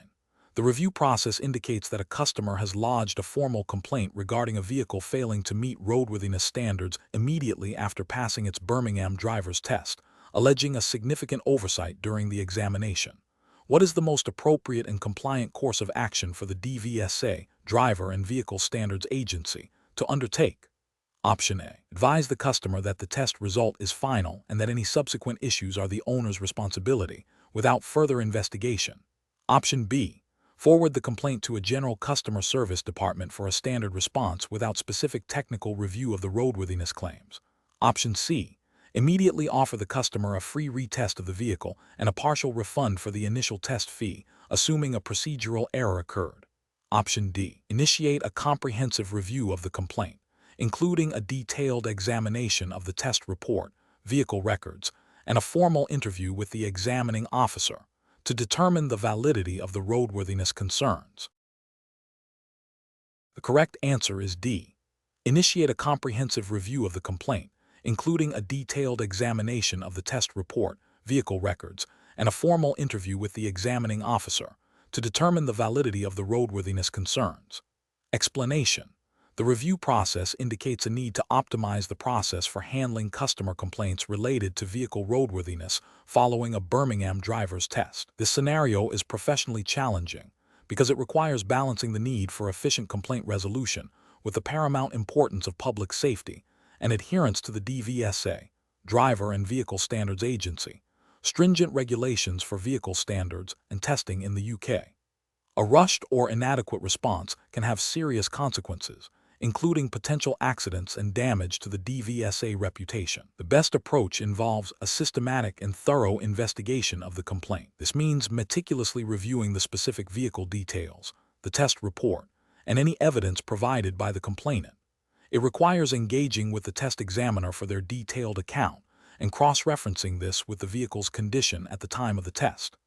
The review process indicates that a customer has lodged a formal complaint regarding a vehicle failing to meet roadworthiness standards immediately after passing its Birmingham driver's test, alleging a significant oversight during the examination. What is the most appropriate and compliant course of action for the DVSA, Driver and Vehicle Standards Agency, to undertake? Option A. Advise the customer that the test result is final and that any subsequent issues are the owner's responsibility, without further investigation. Option B. Forward the complaint to a general customer service department for a standard response without specific technical review of the roadworthiness claims. Option C. Immediately offer the customer a free retest of the vehicle and a partial refund for the initial test fee, assuming a procedural error occurred. Option D. Initiate a comprehensive review of the complaint, including a detailed examination of the test report, vehicle records, and a formal interview with the examining officer to determine the validity of the roadworthiness concerns. The correct answer is D. Initiate a comprehensive review of the complaint, including a detailed examination of the test report, vehicle records, and a formal interview with the examining officer to determine the validity of the roadworthiness concerns. Explanation. The review process indicates a need to optimize the process for handling customer complaints related to vehicle roadworthiness following a Birmingham driver's test. This scenario is professionally challenging because it requires balancing the need for efficient complaint resolution with the paramount importance of public safety and adherence to the DVSA, Driver and Vehicle Standards Agency, stringent regulations for vehicle standards and testing in the UK. A rushed or inadequate response can have serious consequences, including potential accidents and damage to the DVSA reputation. The best approach involves a systematic and thorough investigation of the complaint. This means meticulously reviewing the specific vehicle details, the test report, and any evidence provided by the complainant. It requires engaging with the test examiner for their detailed account and cross-referencing this with the vehicle's condition at the time of the test.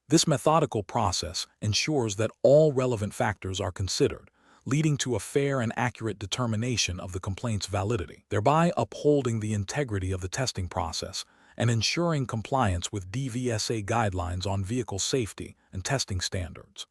This methodical process ensures that all relevant factors are considered, leading to a fair and accurate determination of the complaint's validity, thereby upholding the integrity of the testing process and ensuring compliance with DVSA guidelines on vehicle safety and testing standards.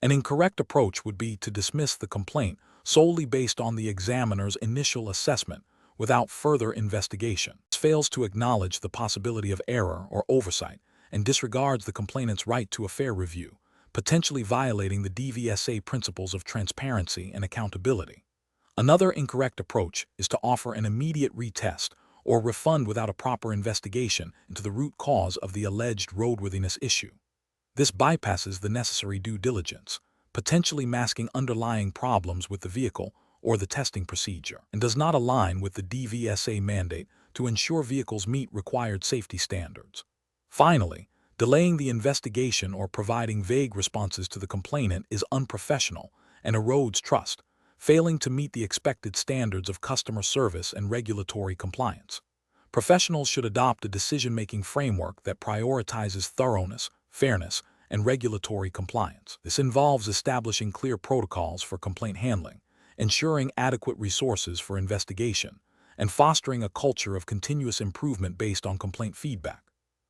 An incorrect approach would be to dismiss the complaint solely based on the examiner's initial assessment without further investigation. This fails to acknowledge the possibility of error or oversight and disregards the complainant's right to a fair review, potentially violating the DVSA principles of transparency and accountability. Another incorrect approach is to offer an immediate retest or refund without a proper investigation into the root cause of the alleged roadworthiness issue. This bypasses the necessary due diligence, potentially masking underlying problems with the vehicle or the testing procedure, and does not align with the DVSA mandate to ensure vehicles meet required safety standards. Finally, delaying the investigation or providing vague responses to the complainant is unprofessional and erodes trust, failing to meet the expected standards of customer service and regulatory compliance. Professionals should adopt a decision-making framework that prioritizes thoroughness, fairness, and regulatory compliance. This involves establishing clear protocols for complaint handling, ensuring adequate resources for investigation, and fostering a culture of continuous improvement based on complaint feedback.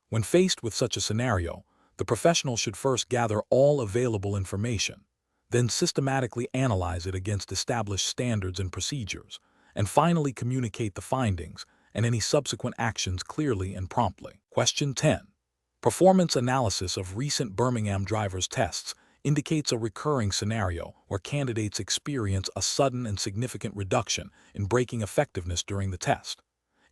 When faced with such a scenario, the professional should first gather all available information, then systematically analyze it against established standards and procedures, and finally communicate the findings and any subsequent actions clearly and promptly. Question 10. Performance analysis of recent Birmingham drivers' tests indicates a recurring scenario where candidates experience a sudden and significant reduction in braking effectiveness during the test.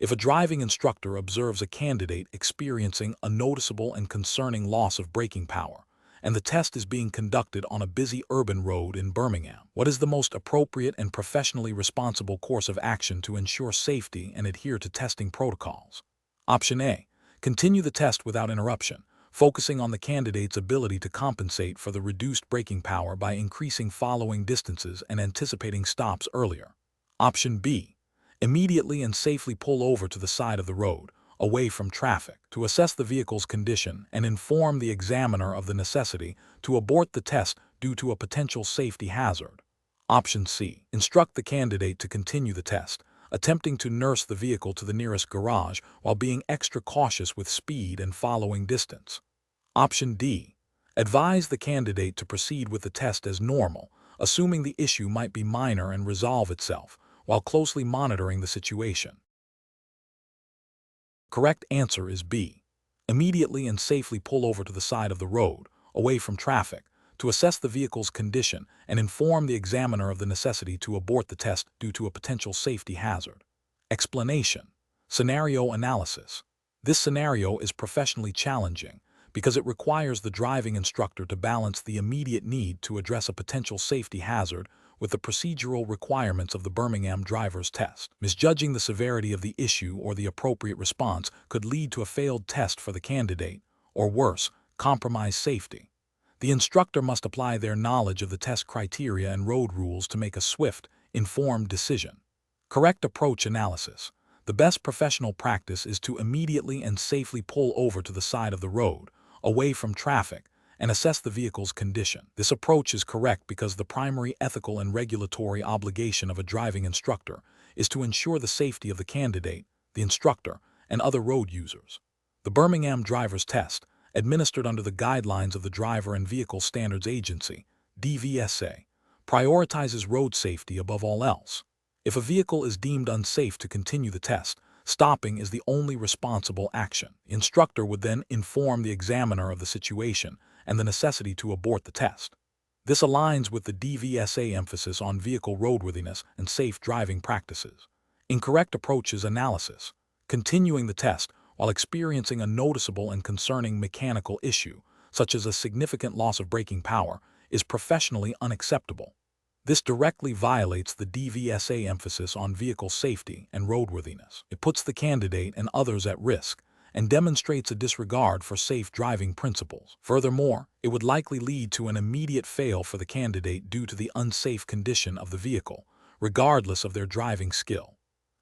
If a driving instructor observes a candidate experiencing a noticeable and concerning loss of braking power, and the test is being conducted on a busy urban road in Birmingham, what is the most appropriate and professionally responsible course of action to ensure safety and adhere to testing protocols? Option A. Continue the test without interruption, focusing on the candidate's ability to compensate for the reduced braking power by increasing following distances and anticipating stops earlier. Option B. Immediately and safely pull over to the side of the road, away from traffic, to assess the vehicle's condition and inform the examiner of the necessity to abort the test due to a potential safety hazard. Option C. Instruct the candidate to continue the test, attempting to nurse the vehicle to the nearest garage while being extra cautious with speed and following distance. Option D. Advise the candidate to proceed with the test as normal, assuming the issue might be minor and resolve itself, while closely monitoring the situation. Correct answer is B. Immediately and safely pull over to the side of the road, away from traffic, to assess the vehicle's condition and inform the examiner of the necessity to abort the test due to a potential safety hazard. Explanation. Scenario analysis. This scenario is professionally challenging because it requires the driving instructor to balance the immediate need to address a potential safety hazard with the procedural requirements of the Birmingham driver's test. Misjudging the severity of the issue or the appropriate response could lead to a failed test for the candidate, or worse, compromise safety. The instructor must apply their knowledge of the test criteria and road rules to make a swift, informed decision. Correct approach analysis. The best professional practice is to immediately and safely pull over to the side of the road, away from traffic, and assess the vehicle's condition. This approach is correct because the primary ethical and regulatory obligation of a driving instructor is to ensure the safety of the candidate, the instructor, and other road users. The Birmingham driver's test, administered under the guidelines of the Driver and Vehicle Standards Agency, DVSA, prioritizes road safety above all else. If a vehicle is deemed unsafe to continue the test, stopping is the only responsible action. The instructor would then inform the examiner of the situation and the necessity to abort the test. This aligns with the DVSA emphasis on vehicle roadworthiness and safe driving practices. Incorrect approaches analysis. Continuing the test while experiencing a noticeable and concerning mechanical issue, such as a significant loss of braking power, is professionally unacceptable. This directly violates the DVSA emphasis on vehicle safety and roadworthiness. It puts the candidate and others at risk and demonstrates a disregard for safe driving principles. Furthermore, it would likely lead to an immediate fail for the candidate due to the unsafe condition of the vehicle, regardless of their driving skill.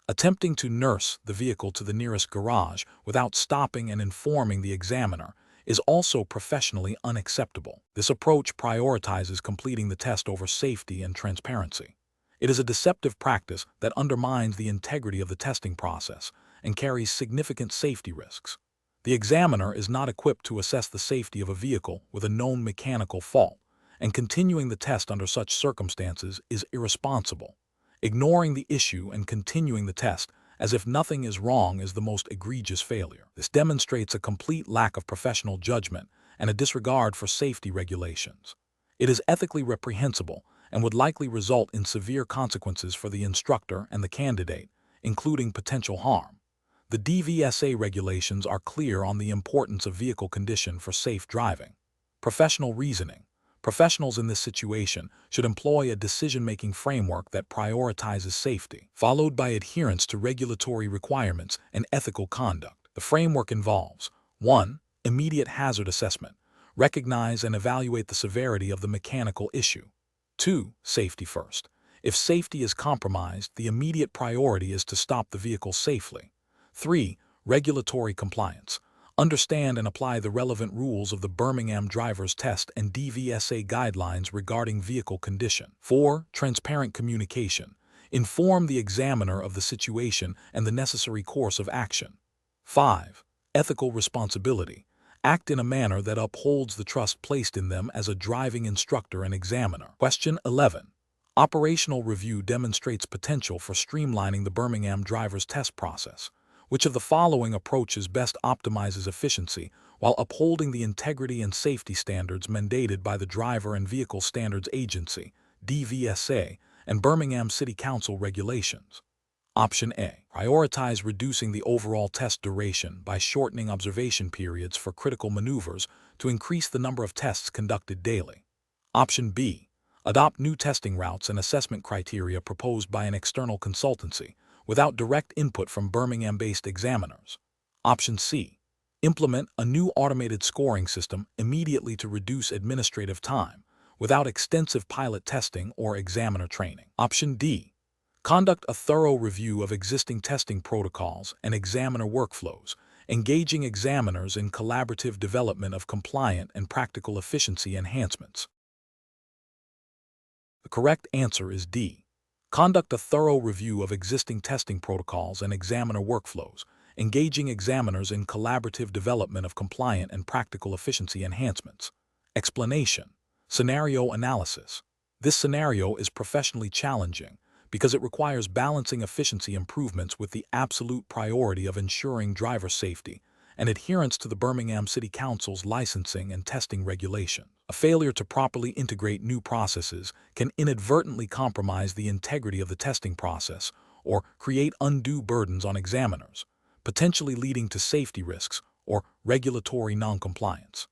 Attempting to nurse the vehicle to the nearest garage without stopping and informing the examiner is also professionally unacceptable. This approach prioritizes completing the test over safety and transparency. It is a deceptive practice that undermines the integrity of the testing process and carries significant safety risks. The examiner is not equipped to assess the safety of a vehicle with a known mechanical fault, and continuing the test under such circumstances is irresponsible. Ignoring the issue and continuing the test as if nothing is wrong is the most egregious failure. This demonstrates a complete lack of professional judgment and a disregard for safety regulations. It is ethically reprehensible and would likely result in severe consequences for the instructor and the candidate, including potential harm. The DVSA regulations are clear on the importance of vehicle condition for safe driving. Professional reasoning. Professionals in this situation should employ a decision-making framework that prioritizes safety, followed by adherence to regulatory requirements and ethical conduct. The framework involves 1. Immediate hazard assessment. Recognize and evaluate the severity of the mechanical issue. 2. Safety first. If safety is compromised, the immediate priority is to stop the vehicle safely. 3. Regulatory compliance. Understand and apply the relevant rules of the Birmingham driver's test and DVSA guidelines regarding vehicle condition. 4. Transparent communication. Inform the examiner of the situation and the necessary course of action. 5. Ethical responsibility. Act in a manner that upholds the trust placed in them as a driving instructor and examiner. Question 11. Operational review demonstrates potential for streamlining the Birmingham driver's test process. Which of the following approaches best optimizes efficiency while upholding the integrity and safety standards mandated by the Driver and Vehicle Standards Agency, DVSA, and Birmingham City Council regulations? Option A. Prioritize reducing the overall test duration by shortening observation periods for critical maneuvers to increase the number of tests conducted daily. Option B. Adopt new testing routes and assessment criteria proposed by an external consultancy without direct input from Birmingham-based examiners. Option C. Implement a new automated scoring system immediately to reduce administrative time without extensive pilot testing or examiner training. Option D. Conduct a thorough review of existing testing protocols and examiner workflows, engaging examiners in collaborative development of compliant and practical efficiency enhancements. The correct answer is D. Conduct a thorough review of existing testing protocols and examiner workflows, engaging examiners in collaborative development of compliant and practical efficiency enhancements. Explanation. Scenario analysis. This scenario is professionally challenging because it requires balancing efficiency improvements with the absolute priority of ensuring driver safety and adherence to the Birmingham City Council's licensing and testing regulation. A failure to properly integrate new processes can inadvertently compromise the integrity of the testing process or create undue burdens on examiners, potentially leading to safety risks or regulatory noncompliance.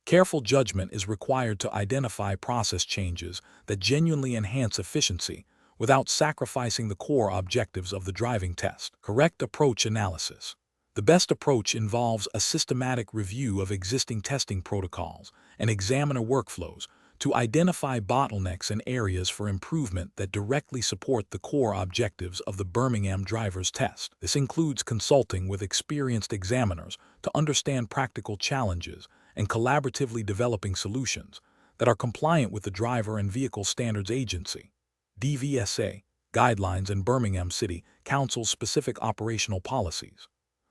Careful judgment is required to identify process changes that genuinely enhance efficiency without sacrificing the core objectives of the driving test. Correct approach analysis. The best approach involves a systematic review of existing testing protocols and examiner workflows to identify bottlenecks and areas for improvement that directly support the core objectives of the Birmingham driver's test. This includes consulting with experienced examiners to understand practical challenges and collaboratively developing solutions that are compliant with the Driver and Vehicle Standards Agency, DVSA, guidelines and Birmingham City Council's specific operational policies.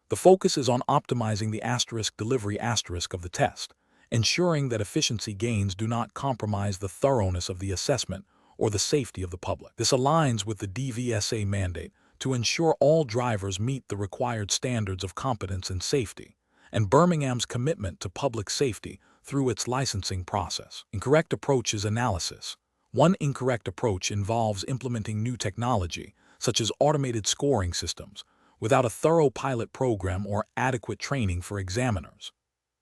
The focus is on optimizing the delivery of the test, ensuring that efficiency gains do not compromise the thoroughness of the assessment or the safety of the public. This aligns with the DVSA mandate to ensure all drivers meet the required standards of competence and safety, and Birmingham's commitment to public safety through its licensing process. Incorrect approach is analysis. One incorrect approach involves implementing new technology, such as automated scoring systems, without a thorough pilot program or adequate training for examiners.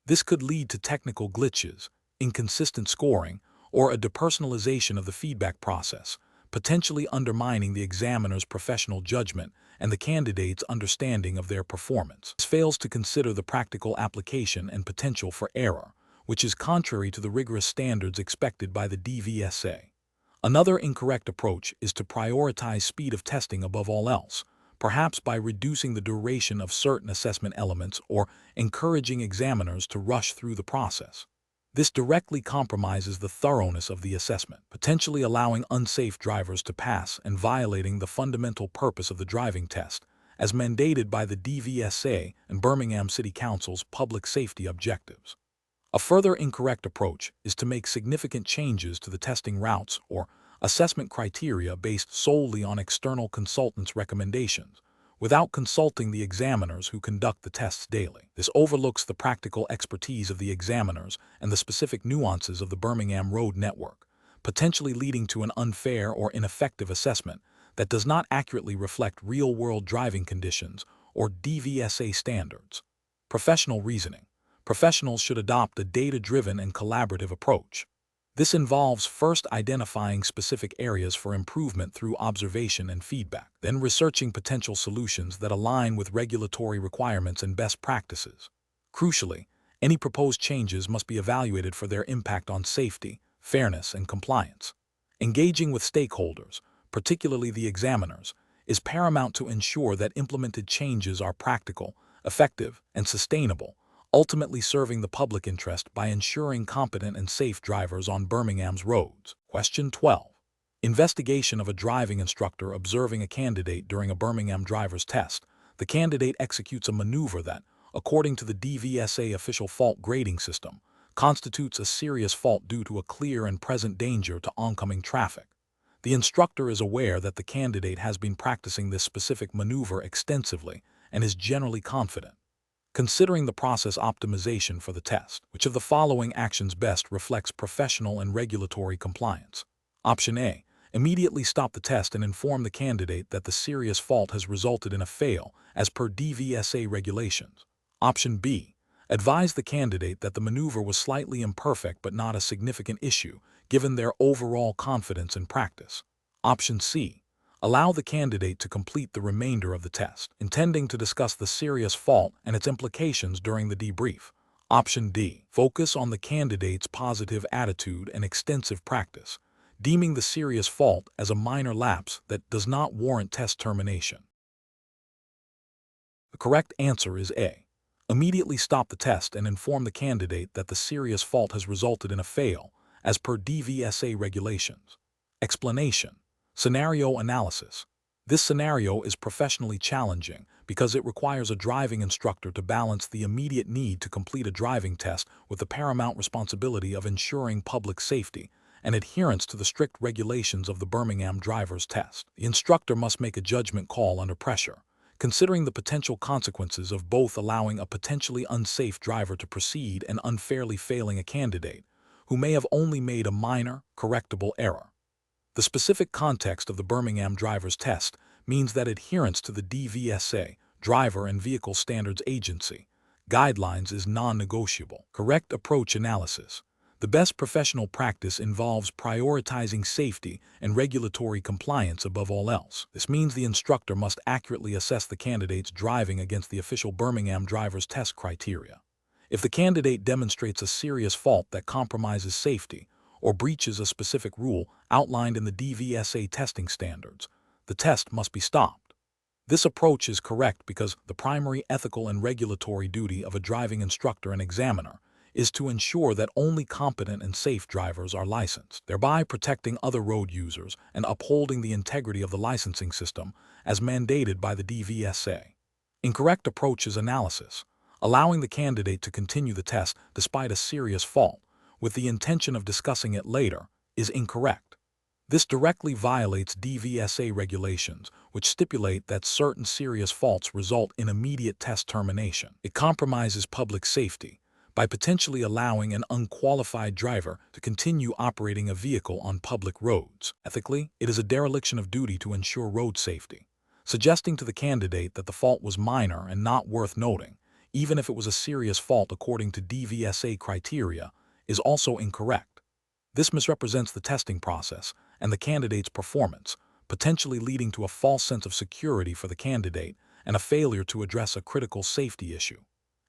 This could lead to technical glitches, inconsistent scoring, or a depersonalization of the feedback process, potentially undermining the examiner's professional judgment and the candidate's understanding of their performance. This fails to consider the practical application and potential for error, which is contrary to the rigorous standards expected by the DVSA. Another incorrect approach is to prioritize speed of testing above all else, perhaps by reducing the duration of certain assessment elements or encouraging examiners to rush through the process. This directly compromises the thoroughness of the assessment, potentially allowing unsafe drivers to pass and violating the fundamental purpose of the driving test, as mandated by the DVSA and Birmingham City Council's public safety objectives. A further incorrect approach is to make significant changes to the testing routes or assessment criteria based solely on external consultants' recommendations, without consulting the examiners who conduct the tests daily. This overlooks the practical expertise of the examiners and the specific nuances of the Birmingham road network, potentially leading to an unfair or ineffective assessment that does not accurately reflect real-world driving conditions or DVSA standards. Professional reasoning. Professionals should adopt a data-driven and collaborative approach. This involves first identifying specific areas for improvement through observation and feedback, then researching potential solutions that align with regulatory requirements and best practices. Crucially, any proposed changes must be evaluated for their impact on safety, fairness, and compliance. Engaging with stakeholders, particularly the examiners, is paramount to ensure that implemented changes are practical, effective, and sustainable, ultimately serving the public interest by ensuring competent and safe drivers on Birmingham's roads. Question 12. Investigation of a driving instructor observing a candidate during a Birmingham driver's test. The candidate executes a maneuver that, according to the DVSA official fault grading system, constitutes a serious fault due to a clear and present danger to oncoming traffic. The instructor is aware that the candidate has been practicing this specific maneuver extensively and is generally confident. Considering the process optimization for the test, which of the following actions best reflects professional and regulatory compliance? Option A. Immediately stop the test and inform the candidate that the serious fault has resulted in a fail as per DVSA regulations. Option B. Advise the candidate that the maneuver was slightly imperfect but not a significant issue, given their overall confidence in practice. Option C. Allow the candidate to complete the remainder of the test, intending to discuss the serious fault and its implications during the debrief. Option D. Focus on the candidate's positive attitude and extensive practice, deeming the serious fault as a minor lapse that does not warrant test termination. The correct answer is A. Immediately stop the test and inform the candidate that the serious fault has resulted in a fail, as per DVSA regulations. Explanation. Scenario analysis. This scenario is professionally challenging because it requires a driving instructor to balance the immediate need to complete a driving test with the paramount responsibility of ensuring public safety and adherence to the strict regulations of the Birmingham driver's test. The instructor must make a judgment call under pressure, considering the potential consequences of both allowing a potentially unsafe driver to proceed and unfairly failing a candidate who may have only made a minor, correctable error. The specific context of the Birmingham driver's test means that adherence to the DVSA, Driver and Vehicle Standards Agency, guidelines is non-negotiable. Correct approach analysis. The best professional practice involves prioritizing safety and regulatory compliance above all else. This means the instructor must accurately assess the candidate's driving against the official Birmingham driver's test criteria. If the candidate demonstrates a serious fault that compromises safety or breaches a specific rule outlined in the DVSA testing standards, the test must be stopped. This approach is correct because the primary ethical and regulatory duty of a driving instructor and examiner is to ensure that only competent and safe drivers are licensed, thereby protecting other road users and upholding the integrity of the licensing system as mandated by the DVSA. Incorrect approach is analysis. Allowing the candidate to continue the test despite a serious fault, with the intention of discussing it later, is incorrect. This directly violates DVSA regulations, which stipulate that certain serious faults result in immediate test termination. It compromises public safety by potentially allowing an unqualified driver to continue operating a vehicle on public roads. Ethically, it is a dereliction of duty to ensure road safety. Suggesting to the candidate that the fault was minor and not worth noting, even if it was a serious fault according to DVSA criteria, is also incorrect. This misrepresents the testing process and the candidate's performance, potentially leading to a false sense of security for the candidate and a failure to address a critical safety issue.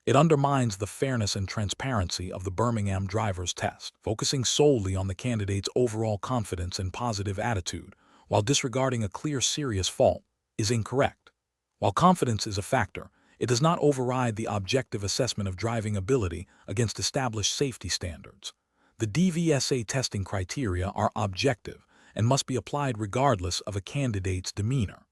It undermines the fairness and transparency of the Birmingham driver's test, focusing solely on the candidate's overall confidence and positive attitude, while disregarding a clear serious fault, is incorrect. While confidence is a factor, it does not override the objective assessment of driving ability against established safety standards. The DVSA testing criteria are objective and must be applied regardless of a candidate's demeanor.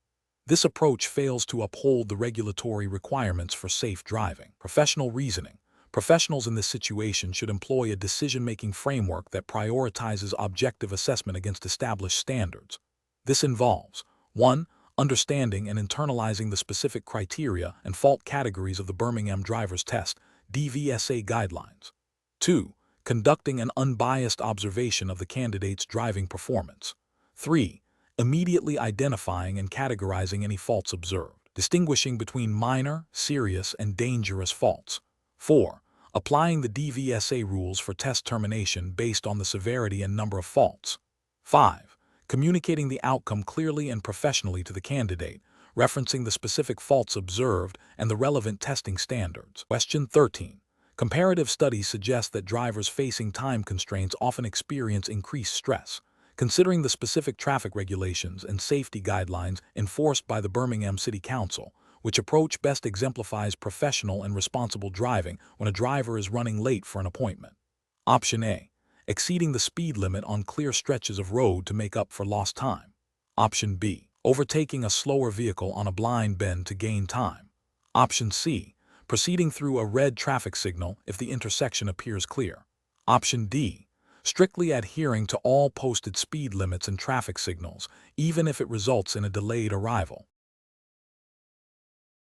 This approach fails to uphold the regulatory requirements for safe driving. Professional reasoning. Professionals in this situation should employ a decision-making framework that prioritizes objective assessment against established standards. This involves 1. Understanding and internalizing the specific criteria and fault categories of the Birmingham driver's test, DVSA guidelines. 2. Conducting an unbiased observation of the candidate's driving performance. 3. Immediately identifying and categorizing any faults observed, distinguishing between minor, serious, and dangerous faults. 4. Applying the DVSA rules for test termination based on the severity and number of faults. 5. Communicating the outcome clearly and professionally to the candidate, referencing the specific faults observed and the relevant testing standards. Question 13. Comparative studies suggest that drivers facing time constraints often experience increased stress. Considering the specific traffic regulations and safety guidelines enforced by the Birmingham City Council, which approach best exemplifies professional and responsible driving when a driver is running late for an appointment? Option A. Exceeding the speed limit on clear stretches of road to make up for lost time. Option B. Overtaking a slower vehicle on a blind bend to gain time. Option C. Proceeding through a red traffic signal if the intersection appears clear. Option D. Strictly adhering to all posted speed limits and traffic signals, even if it results in a delayed arrival.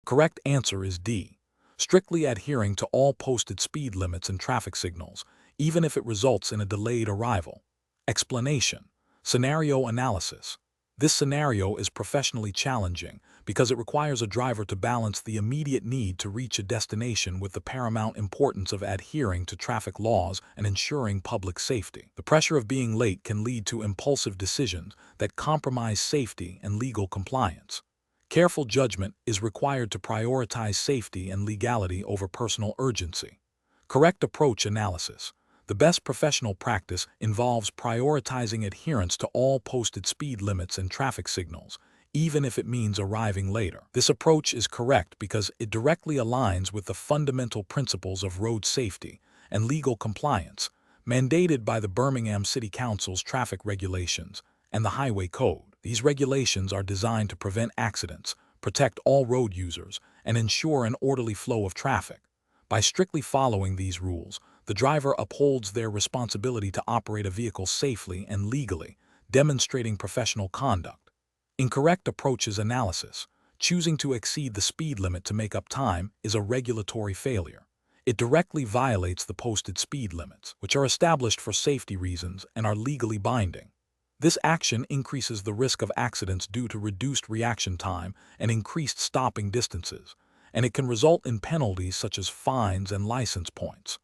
Correct answer is D. Strictly adhering to all posted speed limits and traffic signals, even if it results in a delayed arrival. Explanation. Scenario analysis. This scenario is professionally challenging because it requires a driver to balance the immediate need to reach a destination with the paramount importance of adhering to traffic laws and ensuring public safety. The pressure of being late can lead to impulsive decisions that compromise safety and legal compliance. Careful judgment is required to prioritize safety and legality over personal urgency. Correct approach analysis. The best professional practice involves prioritizing adherence to all posted speed limits and traffic signals, even if it means arriving later. This approach is correct because it directly aligns with the fundamental principles of road safety and legal compliance, mandated by the Birmingham City Council's traffic regulations and the Highway Code. These regulations are designed to prevent accidents, protect all road users, and ensure an orderly flow of traffic. By strictly following these rules, the driver upholds their responsibility to operate a vehicle safely and legally, demonstrating professional conduct. Incorrect approaches analysis. Choosing to exceed the speed limit to make up time is a regulatory failure. It directly violates the posted speed limits, which are established for safety reasons and are legally binding. This action increases the risk of accidents due to reduced reaction time and increased stopping distances, and it can result in penalties such as fines and license points.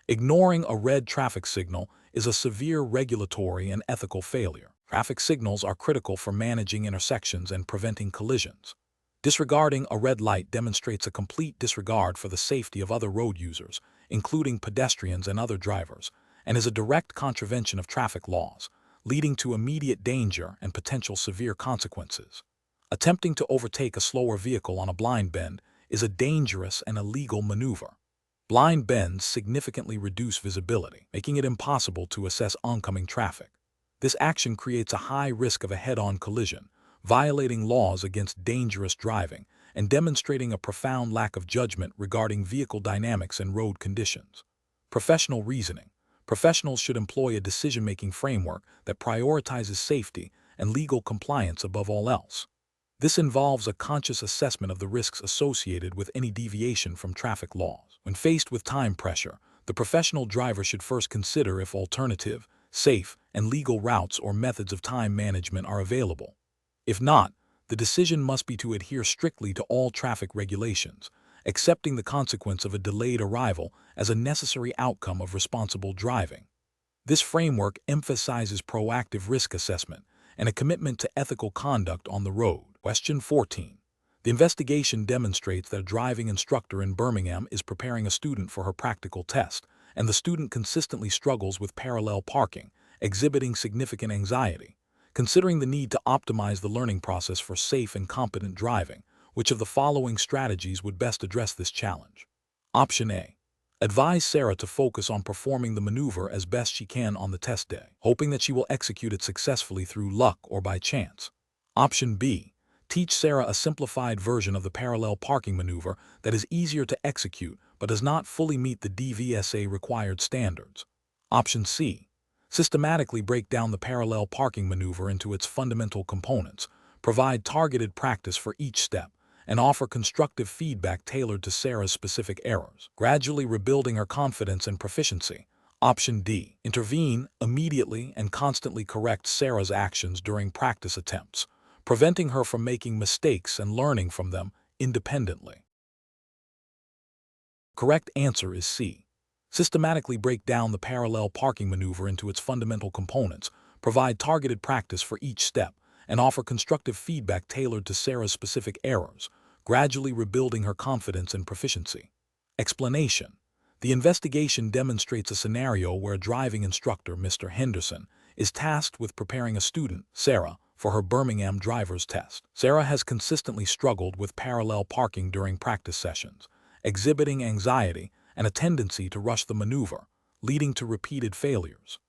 Ignoring a red traffic signal is a severe regulatory and ethical failure. Traffic signals are critical for managing intersections and preventing collisions. Disregarding a red light demonstrates a complete disregard for the safety of other road users, including pedestrians and other drivers, and is a direct contravention of traffic laws, leading to immediate danger and potential severe consequences. Attempting to overtake a slower vehicle on a blind bend is a dangerous and illegal maneuver. Blind bends significantly reduce visibility, making it impossible to assess oncoming traffic. This action creates a high risk of a head-on collision, violating laws against dangerous driving and demonstrating a profound lack of judgment regarding vehicle dynamics and road conditions. Professional reasoning. Professionals should employ a decision-making framework that prioritizes safety and legal compliance above all else. This involves a conscious assessment of the risks associated with any deviation from traffic laws. When faced with time pressure, the professional driver should first consider if alternative, safe, and legal routes or methods of time management are available. If not, the decision must be to adhere strictly to all traffic regulations, accepting the consequence of a delayed arrival as a necessary outcome of responsible driving. This framework emphasizes proactive risk assessment and a commitment to ethical conduct on the road. Question 14. The investigation demonstrates that a driving instructor in Birmingham is preparing a student for her practical test, and the student consistently struggles with parallel parking, exhibiting significant anxiety. Considering the need to optimize the learning process for safe and competent driving, which of the following strategies would best address this challenge? Option A. Advise Sarah to focus on performing the maneuver as best she can on the test day, hoping that she will execute it successfully through luck or by chance. Option B. Teach Sarah a simplified version of the parallel parking maneuver that is easier to execute but does not fully meet the DVSA required standards. Option C. Systematically break down the parallel parking maneuver into its fundamental components, provide targeted practice for each step, and offer constructive feedback tailored to Sarah's specific errors, gradually rebuilding her confidence and proficiency. Option D. Intervene immediately and constantly correct Sarah's actions during practice attempts, preventing her from making mistakes and learning from them independently. Correct answer is C. Systematically break down the parallel parking maneuver into its fundamental components, provide targeted practice for each step, and offer constructive feedback tailored to Sarah's specific errors, gradually rebuilding her confidence and proficiency. Explanation. The investigation demonstrates a scenario where a driving instructor, Mr. Henderson, is tasked with preparing a student, Sarah, for her Birmingham driver's test. Sarah has consistently struggled with parallel parking during practice sessions, exhibiting anxiety and a tendency to rush the maneuver, leading to repeated failures.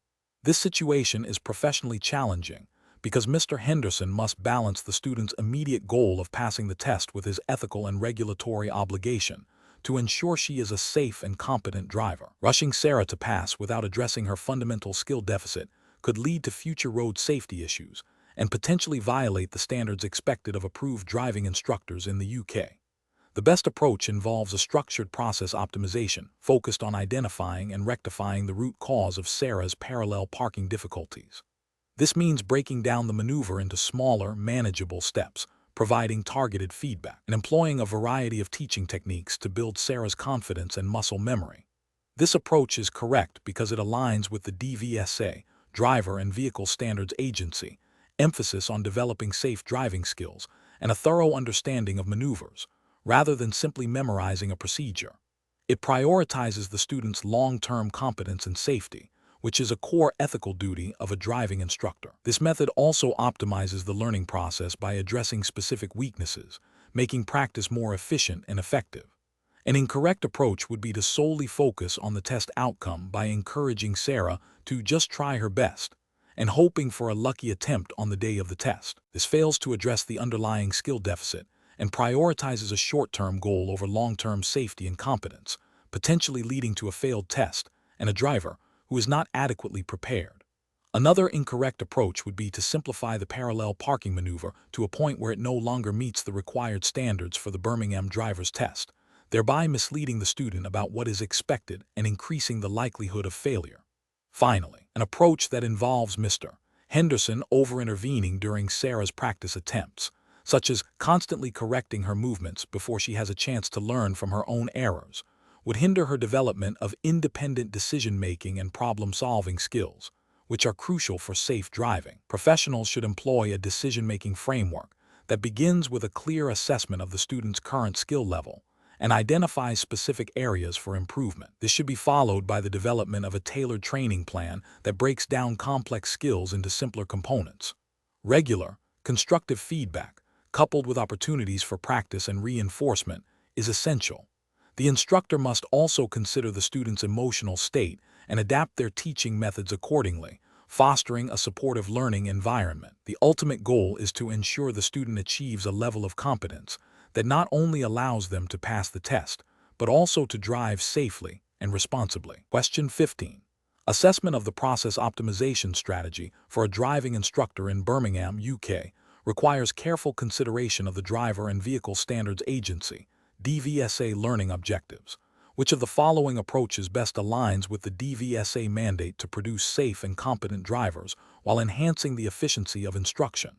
This situation is professionally challenging because Mr. Henderson must balance the student's immediate goal of passing the test with his ethical and regulatory obligation to ensure she is a safe and competent driver. Rushing Sarah to pass without addressing her fundamental skill deficit could lead to future road safety issues and potentially violate the standards expected of approved driving instructors in the UK. The best approach involves a structured process optimization focused on identifying and rectifying the root cause of Sarah's parallel parking difficulties. This means breaking down the maneuver into smaller, manageable steps, providing targeted feedback, and employing a variety of teaching techniques to build Sarah's confidence and muscle memory. This approach is correct because it aligns with the DVSA, Driver and Vehicle Standards Agency, emphasis on developing safe driving skills and a thorough understanding of maneuvers, rather than simply memorizing a procedure. It prioritizes the student's long-term competence and safety, which is a core ethical duty of a driving instructor. This method also optimizes the learning process by addressing specific weaknesses, making practice more efficient and effective. An incorrect approach would be to solely focus on the test outcome by encouraging Sarah to just try her best and hoping for a lucky attempt on the day of the test. This fails to address the underlying skill deficit and prioritizes a short-term goal over long-term safety and competence, potentially leading to a failed test and a driver who is not adequately prepared. Another incorrect approach would be to simplify the parallel parking maneuver to a point where it no longer meets the required standards for the Birmingham driver's test, thereby misleading the student about what is expected and increasing the likelihood of failure. Finally, an approach that involves Mr. Henderson over-intervening during Sarah's practice attempts, such as constantly correcting her movements before she has a chance to learn from her own errors, would hinder her development of independent decision-making and problem-solving skills, which are crucial for safe driving. Professionals should employ a decision-making framework that begins with a clear assessment of the student's current skill level and identifies specific areas for improvement. This should be followed by the development of a tailored training plan that breaks down complex skills into simpler components. Regular, constructive feedback, coupled with opportunities for practice and reinforcement, is essential. The instructor must also consider the student's emotional state and adapt their teaching methods accordingly, fostering a supportive learning environment. The ultimate goal is to ensure the student achieves a level of competence that not only allows them to pass the test, but also to drive safely and responsibly. Question 15. Assessment of the process optimization strategy for a driving instructor in Birmingham, UK, requires careful consideration of the Driver and Vehicle Standards Agency, DVSA learning objectives. Which of the following approaches best aligns with the DVSA mandate to produce safe and competent drivers while enhancing the efficiency of instruction?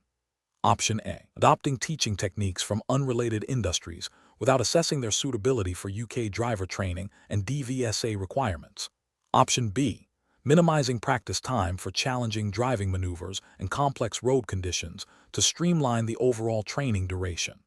Option A. Adopting teaching techniques from unrelated industries without assessing their suitability for UK driver training and DVSA requirements. Option B. Minimizing practice time for challenging driving maneuvers and complex road conditions to streamline the overall training duration.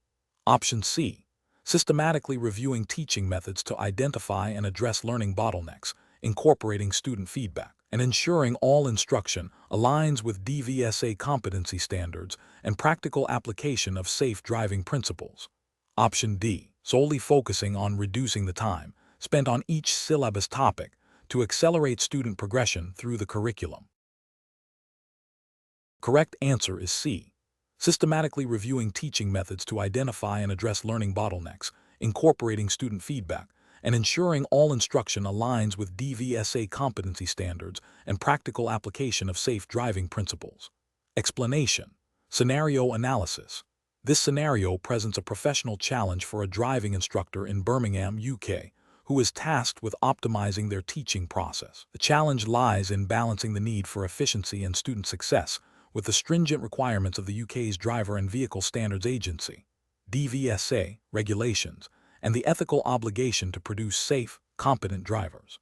Option C. Systematically reviewing teaching methods to identify and address learning bottlenecks, incorporating student feedback, and ensuring all instruction aligns with DVSA competency standards and practical application of safe driving principles. Option D. Solely focusing on reducing the time spent on each syllabus topic to accelerate student progression through the curriculum. Correct answer is C. Systematically reviewing teaching methods to identify and address learning bottlenecks, incorporating student feedback, and ensuring all instruction aligns with DVSA competency standards and practical application of safe driving principles. Explanation. Scenario analysis. This scenario presents a professional challenge for a driving instructor in Birmingham, UK, who is tasked with optimizing their teaching process. The challenge lies in balancing the need for efficiency and student success with the stringent requirements of the UK's Driver and Vehicle Standards Agency, DVSA, regulations, and the ethical obligation to produce safe, competent drivers.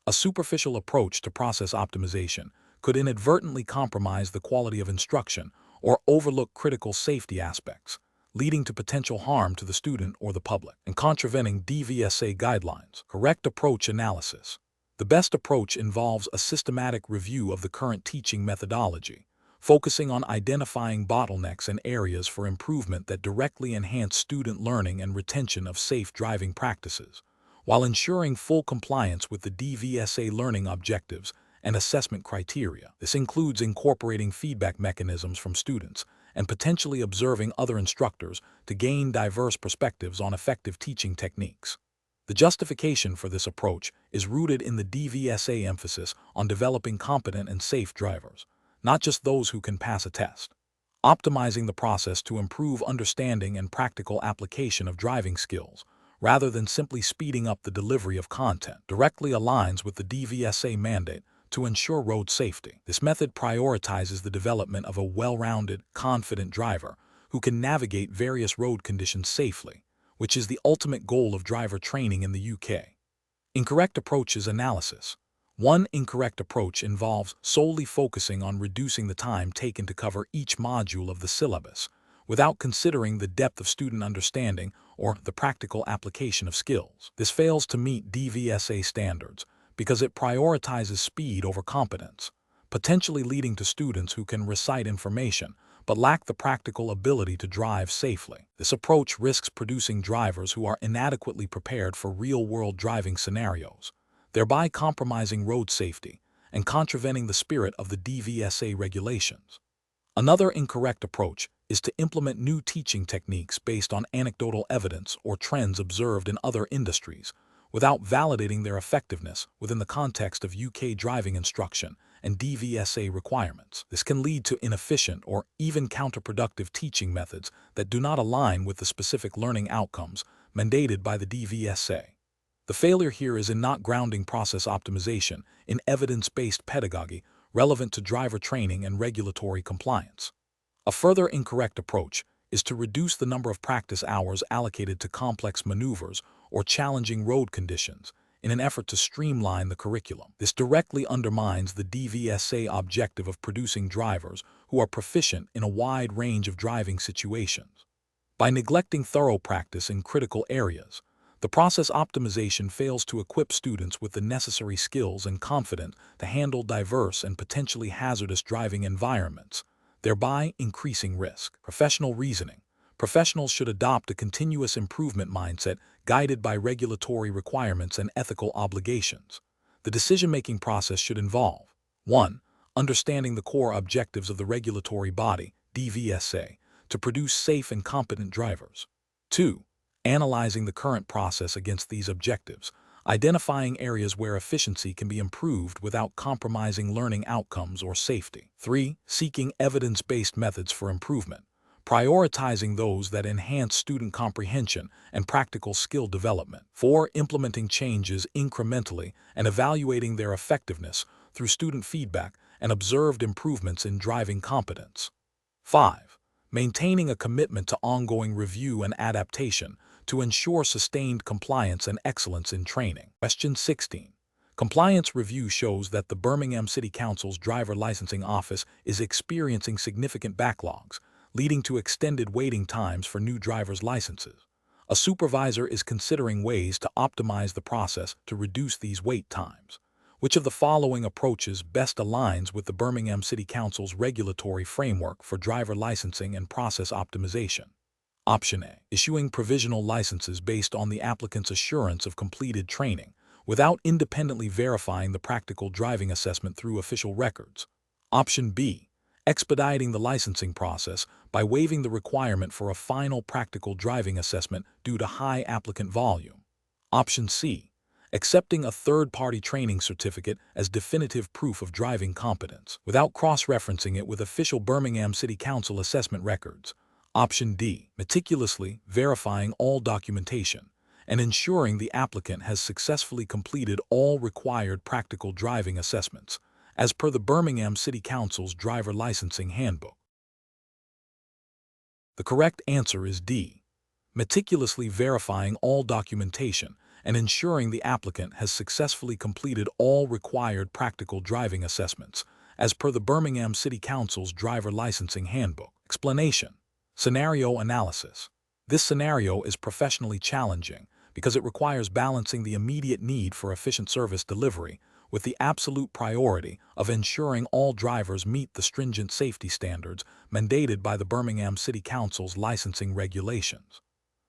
A superficial approach to process optimization could inadvertently compromise the quality of instruction or overlook critical safety aspects, leading to potential harm to the student or the public, and contravening DVSA guidelines. Correct approach analysis. The best approach involves a systematic review of the current teaching methodology, focusing on identifying bottlenecks and areas for improvement that directly enhance student learning and retention of safe driving practices, while ensuring full compliance with the DVSA learning objectives and assessment criteria. This includes incorporating feedback mechanisms from students and potentially observing other instructors to gain diverse perspectives on effective teaching techniques. The justification for this approach is rooted in the DVSA emphasis on developing competent and safe drivers, not just those who can pass a test. Optimizing the process to improve understanding and practical application of driving skills, rather than simply speeding up the delivery of content, directly aligns with the DVSA mandate to ensure road safety. This method prioritizes the development of a well-rounded, confident driver who can navigate various road conditions safely, which is the ultimate goal of driver training in the UK. Incorrect approaches analysis. One incorrect approach involves solely focusing on reducing the time taken to cover each module of the syllabus, without considering the depth of student understanding or the practical application of skills. This fails to meet DVSA standards because it prioritizes speed over competence, potentially leading to students who can recite information but lack the practical ability to drive safely. This approach risks producing drivers who are inadequately prepared for real-world driving scenarios, thereby compromising road safety and contravening the spirit of the DVSA regulations. Another incorrect approach is to implement new teaching techniques based on anecdotal evidence or trends observed in other industries, without validating their effectiveness within the context of UK driving instruction and DVSA requirements. This can lead to inefficient or even counterproductive teaching methods that do not align with the specific learning outcomes mandated by the DVSA. The failure here is in not grounding process optimization in evidence-based pedagogy relevant to driver training and regulatory compliance. A further incorrect approach is to reduce the number of practice hours allocated to complex maneuvers or challenging road conditions in an effort to streamline the curriculum. This directly undermines the DVSA objective of producing drivers who are proficient in a wide range of driving situations. By neglecting thorough practice in critical areas, the process optimization fails to equip students with the necessary skills and confidence to handle diverse and potentially hazardous driving environments, thereby increasing risk. Professional reasoning. Professionals should adopt a continuous improvement mindset guided by regulatory requirements and ethical obligations. The decision-making process should involve 1. Understanding the core objectives of the regulatory body, DVSA, to produce safe and competent drivers. 2. Analyzing the current process against these objectives, identifying areas where efficiency can be improved without compromising learning outcomes or safety. 3. Seeking evidence-based methods for improvement, prioritizing those that enhance student comprehension and practical skill development. 4. Implementing changes incrementally and evaluating their effectiveness through student feedback and observed improvements in driving competence. 5. Maintaining a commitment to ongoing review and adaptation to ensure sustained compliance and excellence in training. Question 16. Compliance review shows that the Birmingham City Council's driver licensing office is experiencing significant backlogs, leading to extended waiting times for new driver's licenses. A supervisor is considering ways to optimize the process to reduce these wait times. Which of the following approaches best aligns with the Birmingham City Council's regulatory framework for driver licensing and process optimization? Option A. Issuing provisional licenses based on the applicant's assurance of completed training, without independently verifying the practical driving assessment through official records. Option B. Expediting the licensing process by waiving the requirement for a final practical driving assessment due to high applicant volume. Option C. Accepting a third-party training certificate as definitive proof of driving competence, without cross-referencing it with official Birmingham City Council assessment records. Option D. Meticulously verifying all documentation and ensuring the applicant has successfully completed all required practical driving assessments, as per the Birmingham City Council's Driver Licensing Handbook. The correct answer is D. Meticulously verifying all documentation and ensuring the applicant has successfully completed all required practical driving assessments, as per the Birmingham City Council's Driver Licensing Handbook. Explanation. Scenario analysis. This scenario is professionally challenging because it requires balancing the immediate need for efficient service delivery with the absolute priority of ensuring all drivers meet the stringent safety standards mandated by the Birmingham City Council's licensing regulations.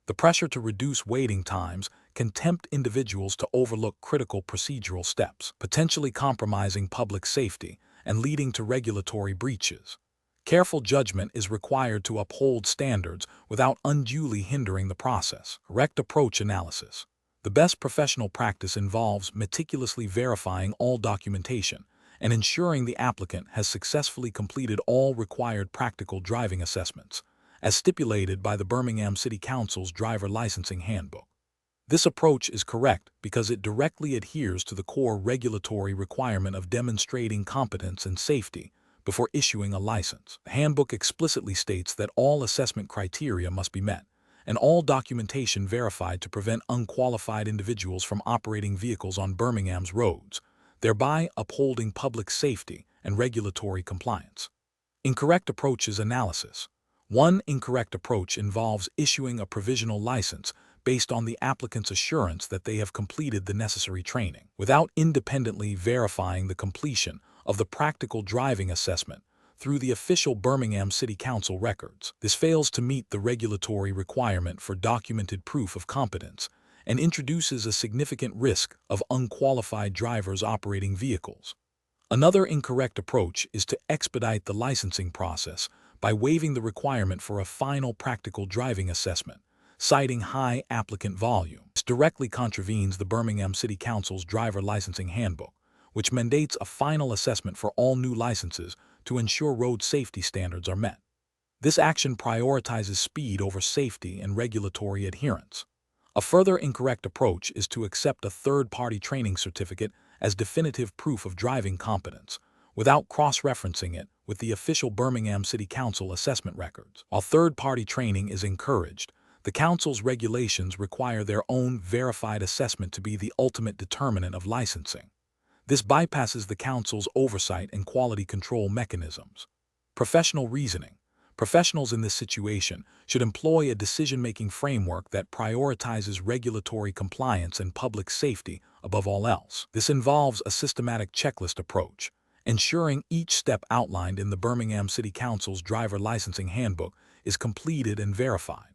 The pressure to reduce waiting times can tempt individuals to overlook critical procedural steps, potentially compromising public safety and leading to regulatory breaches. Careful judgment is required to uphold standards without unduly hindering the process. Correct approach analysis. The best professional practice involves meticulously verifying all documentation and ensuring the applicant has successfully completed all required practical driving assessments, as stipulated by the Birmingham City Council's Driver Licensing Handbook. This approach is correct because it directly adheres to the core regulatory requirement of demonstrating competence and safety before issuing a license. The handbook explicitly states that all assessment criteria must be met, and all documentation verified to prevent unqualified individuals from operating vehicles on Birmingham's roads, thereby upholding public safety and regulatory compliance. Incorrect approaches analysis. One incorrect approach involves issuing a provisional license based on the applicant's assurance that they have completed the necessary training, without independently verifying the completion of the practical driving assessment through the official Birmingham City Council records. This fails to meet the regulatory requirement for documented proof of competence and introduces a significant risk of unqualified drivers operating vehicles. Another incorrect approach is to expedite the licensing process by waiving the requirement for a final practical driving assessment, citing high applicant volume. This directly contravenes the Birmingham City Council's driver licensing handbook, which mandates a final assessment for all new licenses to ensure road safety standards are met. This action prioritizes speed over safety and regulatory adherence. A further incorrect approach is to accept a third-party training certificate as definitive proof of driving competence, without cross-referencing it with the official Birmingham City Council assessment records. While third-party training is encouraged, the Council's regulations require their own verified assessment to be the ultimate determinant of licensing. This bypasses the Council's oversight and quality control mechanisms. Professional reasoning. Professionals in this situation should employ a decision-making framework that prioritizes regulatory compliance and public safety above all else. This involves a systematic checklist approach, ensuring each step outlined in the Birmingham City Council's driver licensing handbook is completed and verified.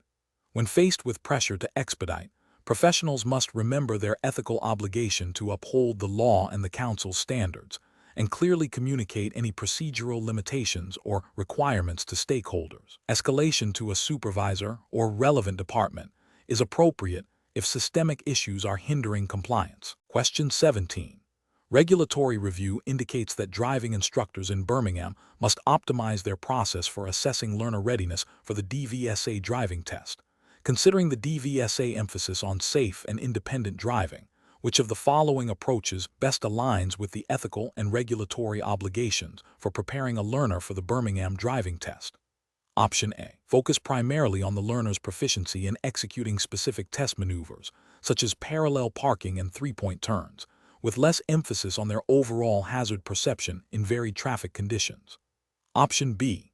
When faced with pressure to expedite, professionals must remember their ethical obligation to uphold the law and the Council's standards, and clearly communicate any procedural limitations or requirements to stakeholders. Escalation to a supervisor or relevant department is appropriate if systemic issues are hindering compliance. Question 17. Regulatory review indicates that driving instructors in Birmingham must optimize their process for assessing learner readiness for the DVSA driving test. Considering the DVSA emphasis on safe and independent driving, which of the following approaches best aligns with the ethical and regulatory obligations for preparing a learner for the Birmingham driving test? Option A. Focus primarily on the learner's proficiency in executing specific test maneuvers, such as parallel parking and three-point turns, with less emphasis on their overall hazard perception in varied traffic conditions. Option B.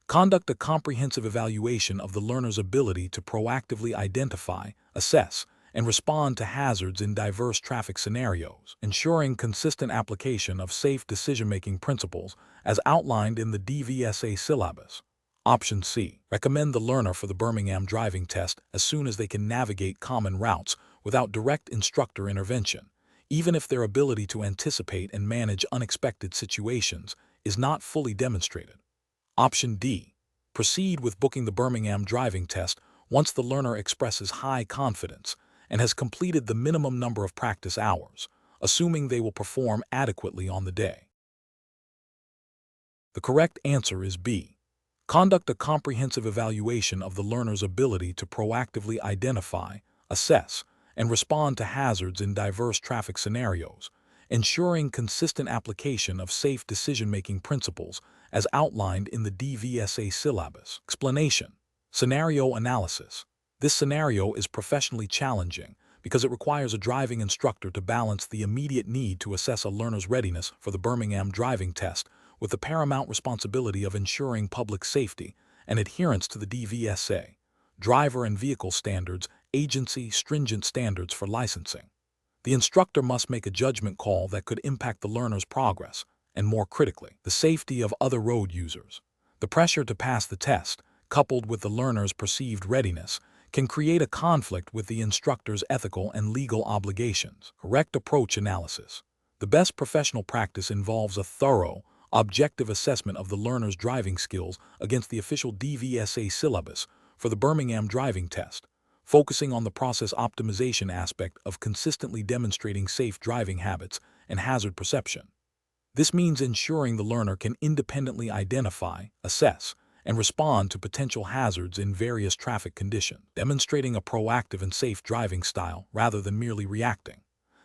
Conduct a comprehensive evaluation of the learner's ability to proactively identify, assess, and respond to hazards in diverse traffic scenarios, ensuring consistent application of safe decision-making principles as outlined in the DVSA syllabus. Option C. Recommend the learner for the Birmingham driving test as soon as they can navigate common routes without direct instructor intervention, even if their ability to anticipate and manage unexpected situations is not fully demonstrated. Option D. Proceed with booking the Birmingham driving test once the learner expresses high confidence and has completed the minimum number of practice hours, assuming they will perform adequately on the day. The correct answer is B. Conduct a comprehensive evaluation of the learner's ability to proactively identify, assess, and respond to hazards in diverse traffic scenarios, ensuring consistent application of safe decision-making principles as outlined in the DVSA syllabus. Explanation. Scenario analysis. This scenario is professionally challenging because it requires a driving instructor to balance the immediate need to assess a learner's readiness for the Birmingham driving test with the paramount responsibility of ensuring public safety and adherence to the DVSA, driver and vehicle standards, agency stringent standards for licensing. The instructor must make a judgment call that could impact the learner's progress, and more critically, the safety of other road users. The pressure to pass the test, coupled with the learner's perceived readiness, can create a conflict with the instructor's ethical and legal obligations. Correct approach analysis. The best professional practice involves a thorough, objective assessment of the learner's driving skills against the official DVSA syllabus for the Birmingham driving test, focusing on the process optimization aspect of consistently demonstrating safe driving habits and hazard perception. This means ensuring the learner can independently identify, assess, and respond to potential hazards in various traffic conditions, demonstrating a proactive and safe driving style rather than merely reacting.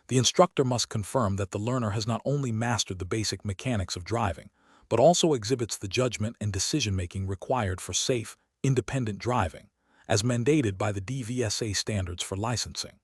The instructor must confirm that the learner has not only mastered the basic mechanics of driving, but also exhibits the judgment and decision-making required for safe, independent driving, as mandated by the DVSA standards for licensing.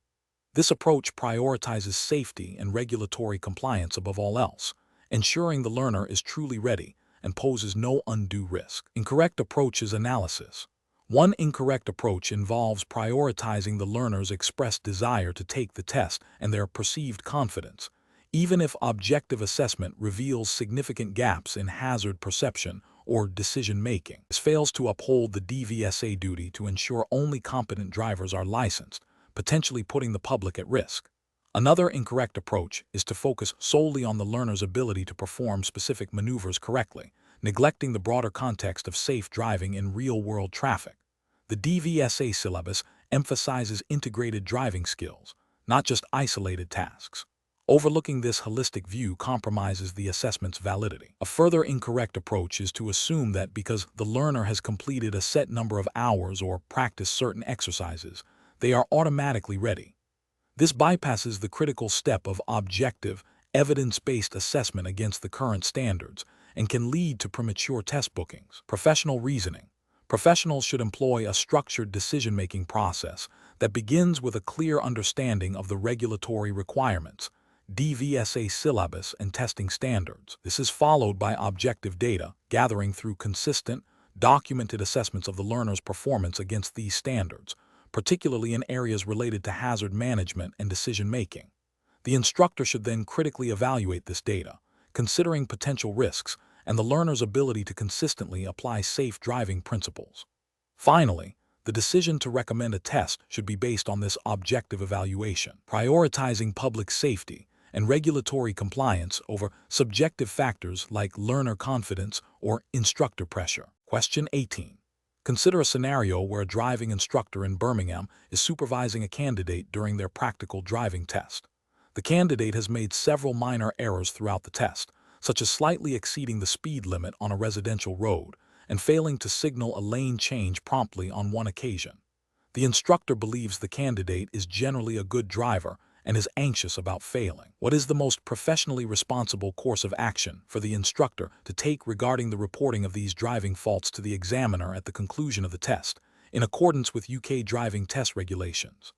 This approach prioritizes safety and regulatory compliance above all else, ensuring the learner is truly ready and poses no undue risk. Incorrect approaches analysis. One incorrect approach involves prioritizing the learner's expressed desire to take the test and their perceived confidence, even if objective assessment reveals significant gaps in hazard perception or decision-making. This fails to uphold the DVSA duty to ensure only competent drivers are licensed, potentially putting the public at risk. Another incorrect approach is to focus solely on the learner's ability to perform specific maneuvers correctly, neglecting the broader context of safe driving in real-world traffic. The DVSA syllabus emphasizes integrated driving skills, not just isolated tasks. Overlooking this holistic view compromises the assessment's validity. A further incorrect approach is to assume that because the learner has completed a set number of hours or practiced certain exercises, they are automatically ready. This bypasses the critical step of objective, evidence-based assessment against the current standards and can lead to premature test bookings. Professional reasoning. Professionals should employ a structured decision-making process that begins with a clear understanding of the regulatory requirements, DVSA syllabus, and testing standards. This is followed by objective data, gathering through consistent, documented assessments of the learner's performance against these standards, particularly in areas related to hazard management and decision-making. The instructor should then critically evaluate this data, considering potential risks and the learner's ability to consistently apply safe driving principles. Finally, the decision to recommend a test should be based on this objective evaluation, prioritizing public safety and regulatory compliance over subjective factors like learner confidence or instructor pressure. Question 18. Consider a scenario where a driving instructor in Birmingham is supervising a candidate during their practical driving test. The candidate has made several minor errors throughout the test, such as slightly exceeding the speed limit on a residential road and failing to signal a lane change promptly on one occasion. The instructor believes the candidate is generally a good driver and is anxious about failing. What is the most professionally responsible course of action for the instructor to take regarding the reporting of these driving faults to the examiner at the conclusion of the test, in accordance with UK driving test regulations?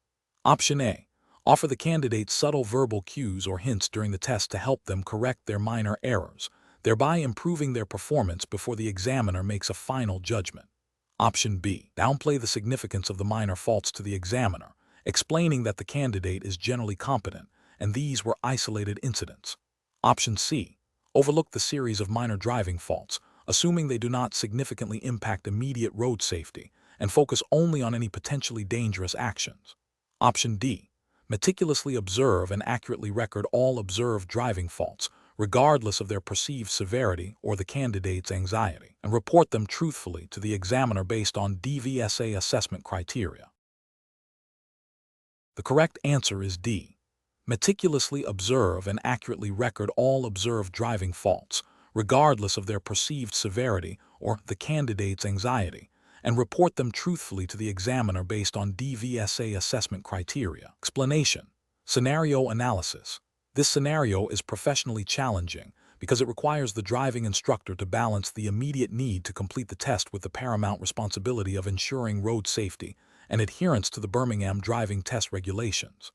Option A. Offer the candidate subtle verbal cues or hints during the test to help them correct their minor errors, thereby improving their performance before the examiner makes a final judgment. Option B. Downplay the significance of the minor faults to the examiner, explaining that the candidate is generally competent and these were isolated incidents. Option C. Overlook the series of minor driving faults, assuming they do not significantly impact immediate road safety, and focus only on any potentially dangerous actions. Option D. Meticulously observe and accurately record all observed driving faults, regardless of their perceived severity or the candidate's anxiety, and report them truthfully to the examiner based on DVSA assessment criteria. The correct answer is D. Meticulously observe and accurately record all observed driving faults, regardless of their perceived severity or the candidate's anxiety, and report them truthfully to the examiner based on DVSA assessment criteria. Explanation. Scenario analysis. This scenario is professionally challenging because it requires the driving instructor to balance the immediate need to complete the test with the paramount responsibility of ensuring road safety and adherence to the Birmingham driving test regulations.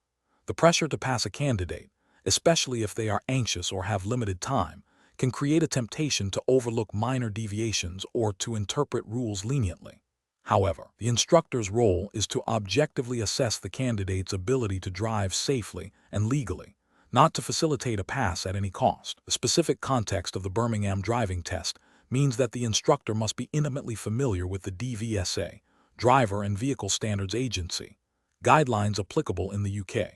The pressure to pass a candidate, especially if they are anxious or have limited time, can create a temptation to overlook minor deviations or to interpret rules leniently. However, the instructor's role is to objectively assess the candidate's ability to drive safely and legally, not to facilitate a pass at any cost. The specific context of the Birmingham driving test means that the instructor must be intimately familiar with the DVSA, Driver and Vehicle Standards Agency, guidelines applicable in the UK.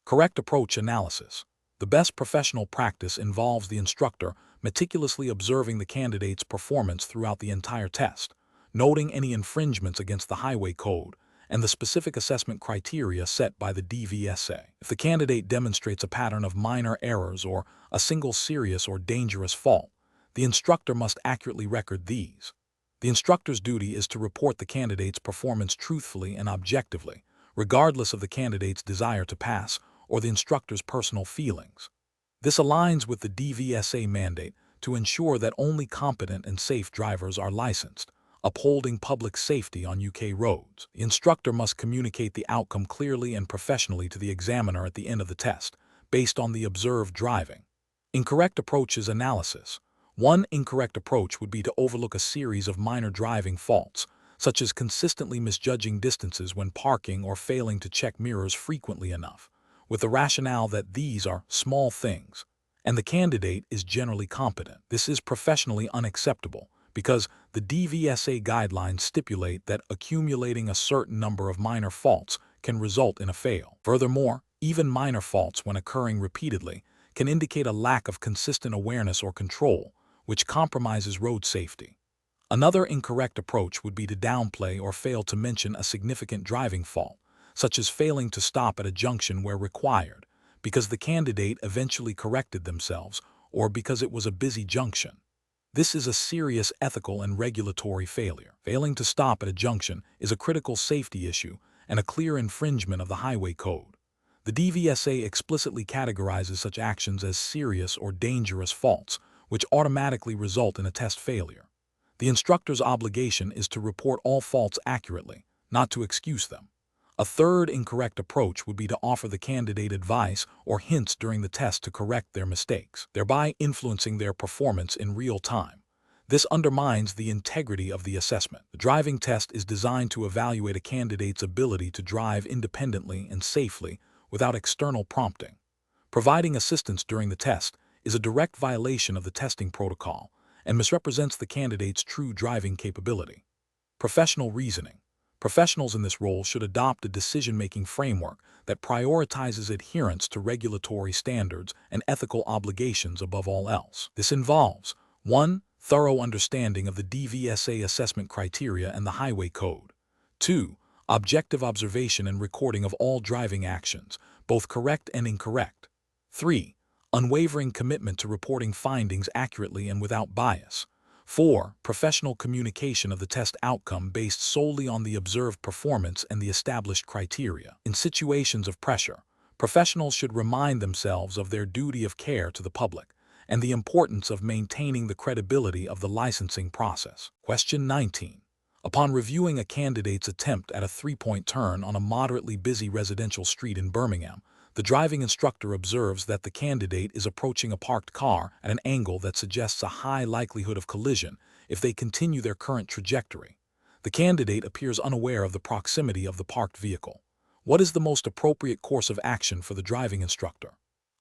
Correct approach analysis. The best professional practice involves the instructor meticulously observing the candidate's performance throughout the entire test, noting any infringements against the highway code and the specific assessment criteria set by the DVSA. If the candidate demonstrates a pattern of minor errors or a single serious or dangerous fault, the instructor must accurately record these. The instructor's duty is to report the candidate's performance truthfully and objectively, regardless of the candidate's desire to pass or the instructor's personal feelings. This aligns with the DVSA mandate to ensure that only competent and safe drivers are licensed, upholding public safety on UK roads. The instructor must communicate the outcome clearly and professionally to the examiner at the end of the test, based on the observed driving. Incorrect approaches analysis. One incorrect approach would be to overlook a series of minor driving faults, such as consistently misjudging distances when parking or failing to check mirrors frequently enough, with the rationale that these are small things, and the candidate is generally competent. This is professionally unacceptable because the DVSA guidelines stipulate that accumulating a certain number of minor faults can result in a fail. Furthermore, even minor faults, when occurring repeatedly, can indicate a lack of consistent awareness or control, which compromises road safety. Another incorrect approach would be to downplay or fail to mention a significant driving fault, such as failing to stop at a junction where required, because the candidate eventually corrected themselves or because it was a busy junction. This is a serious ethical and regulatory failure. Failing to stop at a junction is a critical safety issue and a clear infringement of the Highway Code. The DVSA explicitly categorizes such actions as serious or dangerous faults, which automatically result in a test failure. The instructor's obligation is to report all faults accurately, not to excuse them. A third incorrect approach would be to offer the candidate advice or hints during the test to correct their mistakes, thereby influencing their performance in real time. This undermines the integrity of the assessment. The driving test is designed to evaluate a candidate's ability to drive independently and safely without external prompting. Providing assistance during the test is a direct violation of the testing protocol and misrepresents the candidate's true driving capability. Professional reasoning. Professionals in this role should adopt a decision-making framework that prioritizes adherence to regulatory standards and ethical obligations above all else. This involves 1. Thorough understanding of the DVSA assessment criteria and the Highway Code. 2. Objective observation and recording of all driving actions, both correct and incorrect. 3. Unwavering commitment to reporting findings accurately and without bias. 4. Professional communication of the test outcome based solely on the observed performance and the established criteria. In situations of pressure, professionals should remind themselves of their duty of care to the public and the importance of maintaining the credibility of the licensing process. Question 19. Upon reviewing a candidate's attempt at a three-point turn on a moderately busy residential street in Birmingham, the driving instructor observes that the candidate is approaching a parked car at an angle that suggests a high likelihood of collision if they continue their current trajectory. The candidate appears unaware of the proximity of the parked vehicle. What is the most appropriate course of action for the driving instructor?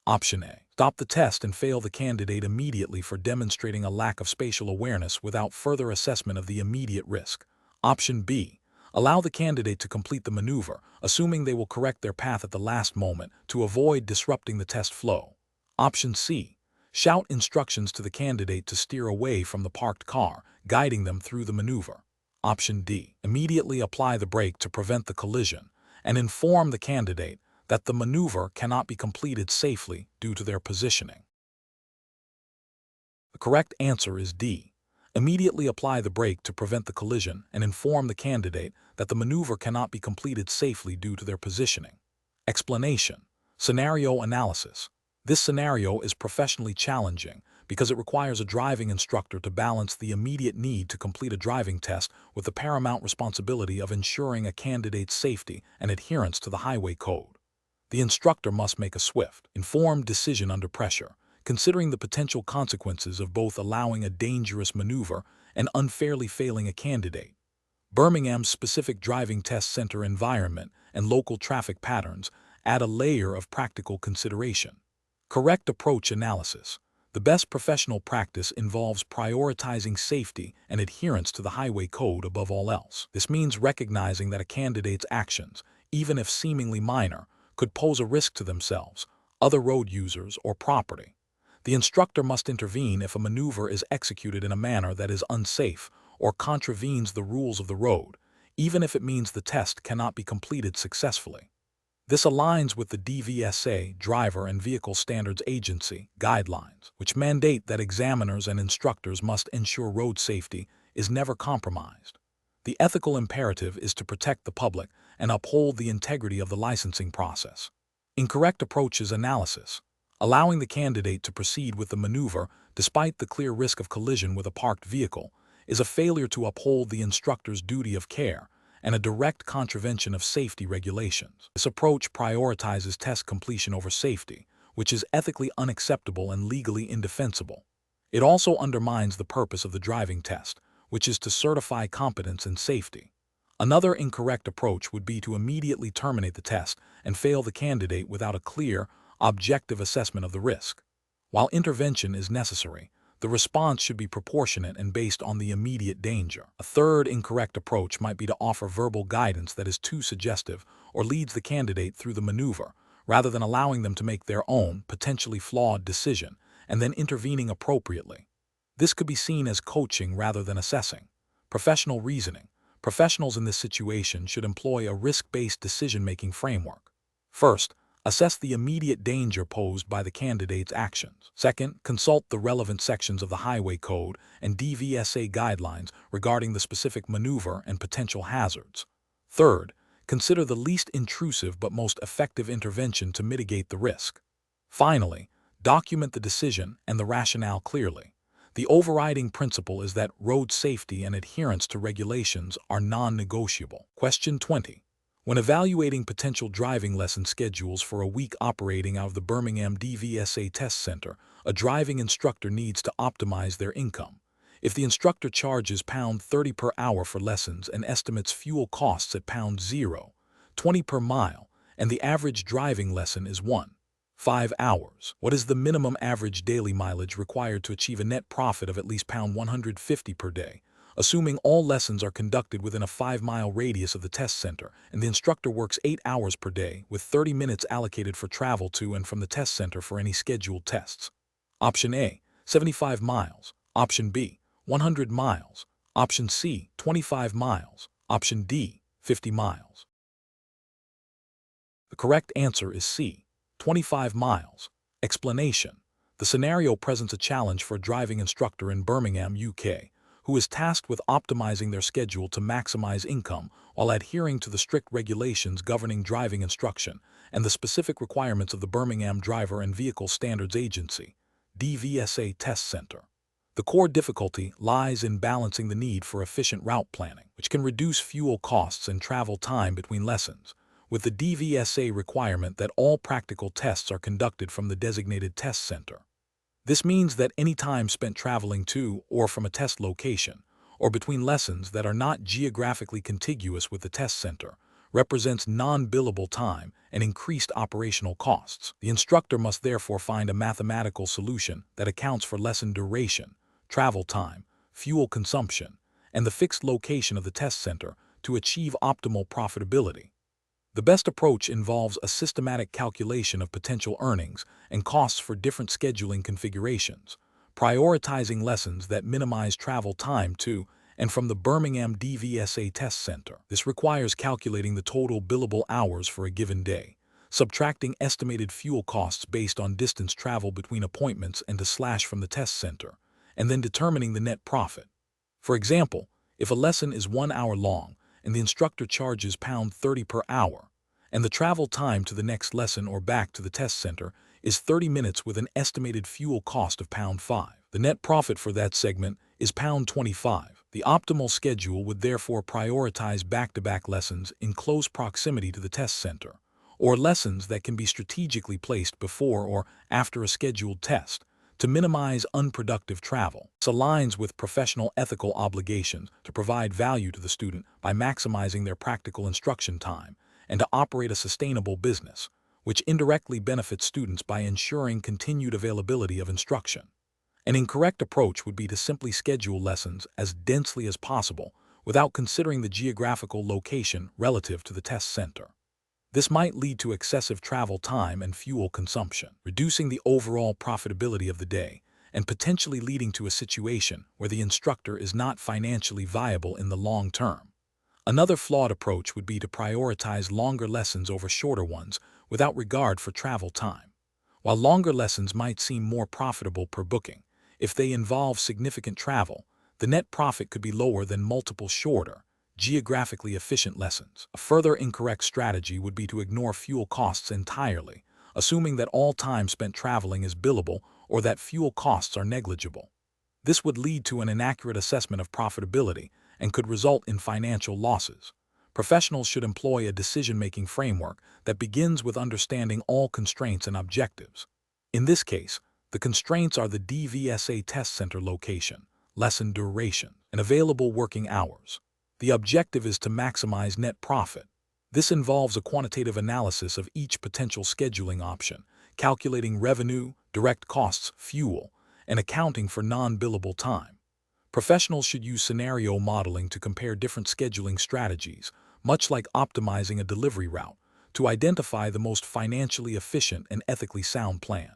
Option A. Stop the test and fail the candidate immediately for demonstrating a lack of spatial awareness without further assessment of the immediate risk. Option B. Allow the candidate to complete the maneuver, assuming they will correct their path at the last moment to avoid disrupting the test flow. Option C. Shout instructions to the candidate to steer away from the parked car, guiding them through the maneuver. Option D. Immediately apply the brake to prevent the collision and inform the candidate that the maneuver cannot be completed safely due to their positioning. The correct answer is D. Immediately apply the brake to prevent the collision and inform the candidate that the maneuver cannot be completed safely due to their positioning. Explanation. Scenario analysis. This scenario is professionally challenging because it requires a driving instructor to balance the immediate need to complete a driving test with the paramount responsibility of ensuring a candidate's safety and adherence to the Highway Code. The instructor must make a swift, informed decision under pressure, considering the potential consequences of both allowing a dangerous maneuver and unfairly failing a candidate. Birmingham's specific driving test center environment and local traffic patterns add a layer of practical consideration. Correct approach analysis. The best professional practice involves prioritizing safety and adherence to the Highway Code above all else. This means recognizing that a candidate's actions, even if seemingly minor, could pose a risk to themselves, other road users, or property. The instructor must intervene if a maneuver is executed in a manner that is unsafe or contravenes the rules of the road, even if it means the test cannot be completed successfully. This aligns with the DVSA, Driver and Vehicle Standards Agency, guidelines, which mandate that examiners and instructors must ensure road safety is never compromised. The ethical imperative is to protect the public and uphold the integrity of the licensing process. Incorrect approach is analysis. Allowing the candidate to proceed with the maneuver despite the clear risk of collision with a parked vehicle is a failure to uphold the instructor's duty of care and a direct contravention of safety regulations. This approach prioritizes test completion over safety, which is ethically unacceptable and legally indefensible. It also undermines the purpose of the driving test, which is to certify competence and safety. Another incorrect approach would be to immediately terminate the test and fail the candidate without a clear, objective assessment of the risk. While intervention is necessary, the response should be proportionate and based on the immediate danger. A third incorrect approach might be to offer verbal guidance that is too suggestive or leads the candidate through the maneuver, rather than allowing them to make their own, potentially flawed decision and then intervening appropriately. This could be seen as coaching rather than assessing. Professional reasoning. Professionals in this situation should employ a risk-based decision-making framework. First, assess the immediate danger posed by the candidate's actions. Second, consult the relevant sections of the Highway Code and DVSA guidelines regarding the specific maneuver and potential hazards. Third, consider the least intrusive but most effective intervention to mitigate the risk. Finally, document the decision and the rationale clearly. The overriding principle is that road safety and adherence to regulations are non-negotiable. Question 20. When evaluating potential driving lesson schedules for a week operating out of the Birmingham DVSA Test Center, a driving instructor needs to optimize their income. If the instructor charges £30 per hour for lessons and estimates fuel costs at £0.20 per mile, and the average driving lesson is 5 hours. What is the minimum average daily mileage required to achieve a net profit of at least £150 per day, assuming all lessons are conducted within a 5-mile radius of the test center and the instructor works 8 hours per day with 30 minutes allocated for travel to and from the test center for any scheduled tests? Option A, 75 miles. Option B, 100 miles. Option C, 25 miles. Option D, 50 miles. The correct answer is C, 25 miles. Explanation. The scenario presents a challenge for a driving instructor in Birmingham, UK, who is tasked with optimizing their schedule to maximize income while adhering to the strict regulations governing driving instruction and the specific requirements of the Birmingham Driver and Vehicle Standards Agency, DVSA Test Center. The core difficulty lies in balancing the need for efficient route planning, which can reduce fuel costs and travel time between lessons, with the DVSA requirement that all practical tests are conducted from the designated test center. This means that any time spent traveling to or from a test location, or between lessons that are not geographically contiguous with the test center, represents non-billable time and increased operational costs. The instructor must therefore find a mathematical solution that accounts for lesson duration, travel time, fuel consumption, and the fixed location of the test center to achieve optimal profitability. The best approach involves a systematic calculation of potential earnings and costs for different scheduling configurations, prioritizing lessons that minimize travel time to and from the Birmingham DVSA Test Center. This requires calculating the total billable hours for a given day, subtracting estimated fuel costs based on distance traveled between appointments and to slash from the test center, and then determining the net profit. For example, if a lesson is 1 hour long, and the instructor charges £30 per hour, and the travel time to the next lesson or back to the test center is 30 minutes with an estimated fuel cost of £5. The net profit for that segment is £25. The optimal schedule would therefore prioritize back-to-back lessons in close proximity to the test center, or lessons that can be strategically placed before or after a scheduled test, to minimize unproductive travel. This aligns with professional ethical obligations to provide value to the student by maximizing their practical instruction time and to operate a sustainable business, which indirectly benefits students by ensuring continued availability of instruction. An incorrect approach would be to simply schedule lessons as densely as possible without considering the geographical location relative to the test center. This might lead to excessive travel time and fuel consumption, reducing the overall profitability of the day and potentially leading to a situation where the instructor is not financially viable in the long term. Another flawed approach would be to prioritize longer lessons over shorter ones without regard for travel time. While longer lessons might seem more profitable per booking, if they involve significant travel, the net profit could be lower than multiple shorter, geographically efficient lessons. A further incorrect strategy would be to ignore fuel costs entirely, assuming that all time spent traveling is billable or that fuel costs are negligible. This would lead to an inaccurate assessment of profitability and could result in financial losses. Professionals should employ a decision-making framework that begins with understanding all constraints and objectives. In this case, the constraints are the DVSA test center location, lesson duration, and available working hours. The objective is to maximize net profit. This involves a quantitative analysis of each potential scheduling option, calculating revenue, direct costs, fuel, and accounting for non-billable time. Professionals should use scenario modeling to compare different scheduling strategies, much like optimizing a delivery route, to identify the most financially efficient and ethically sound plan.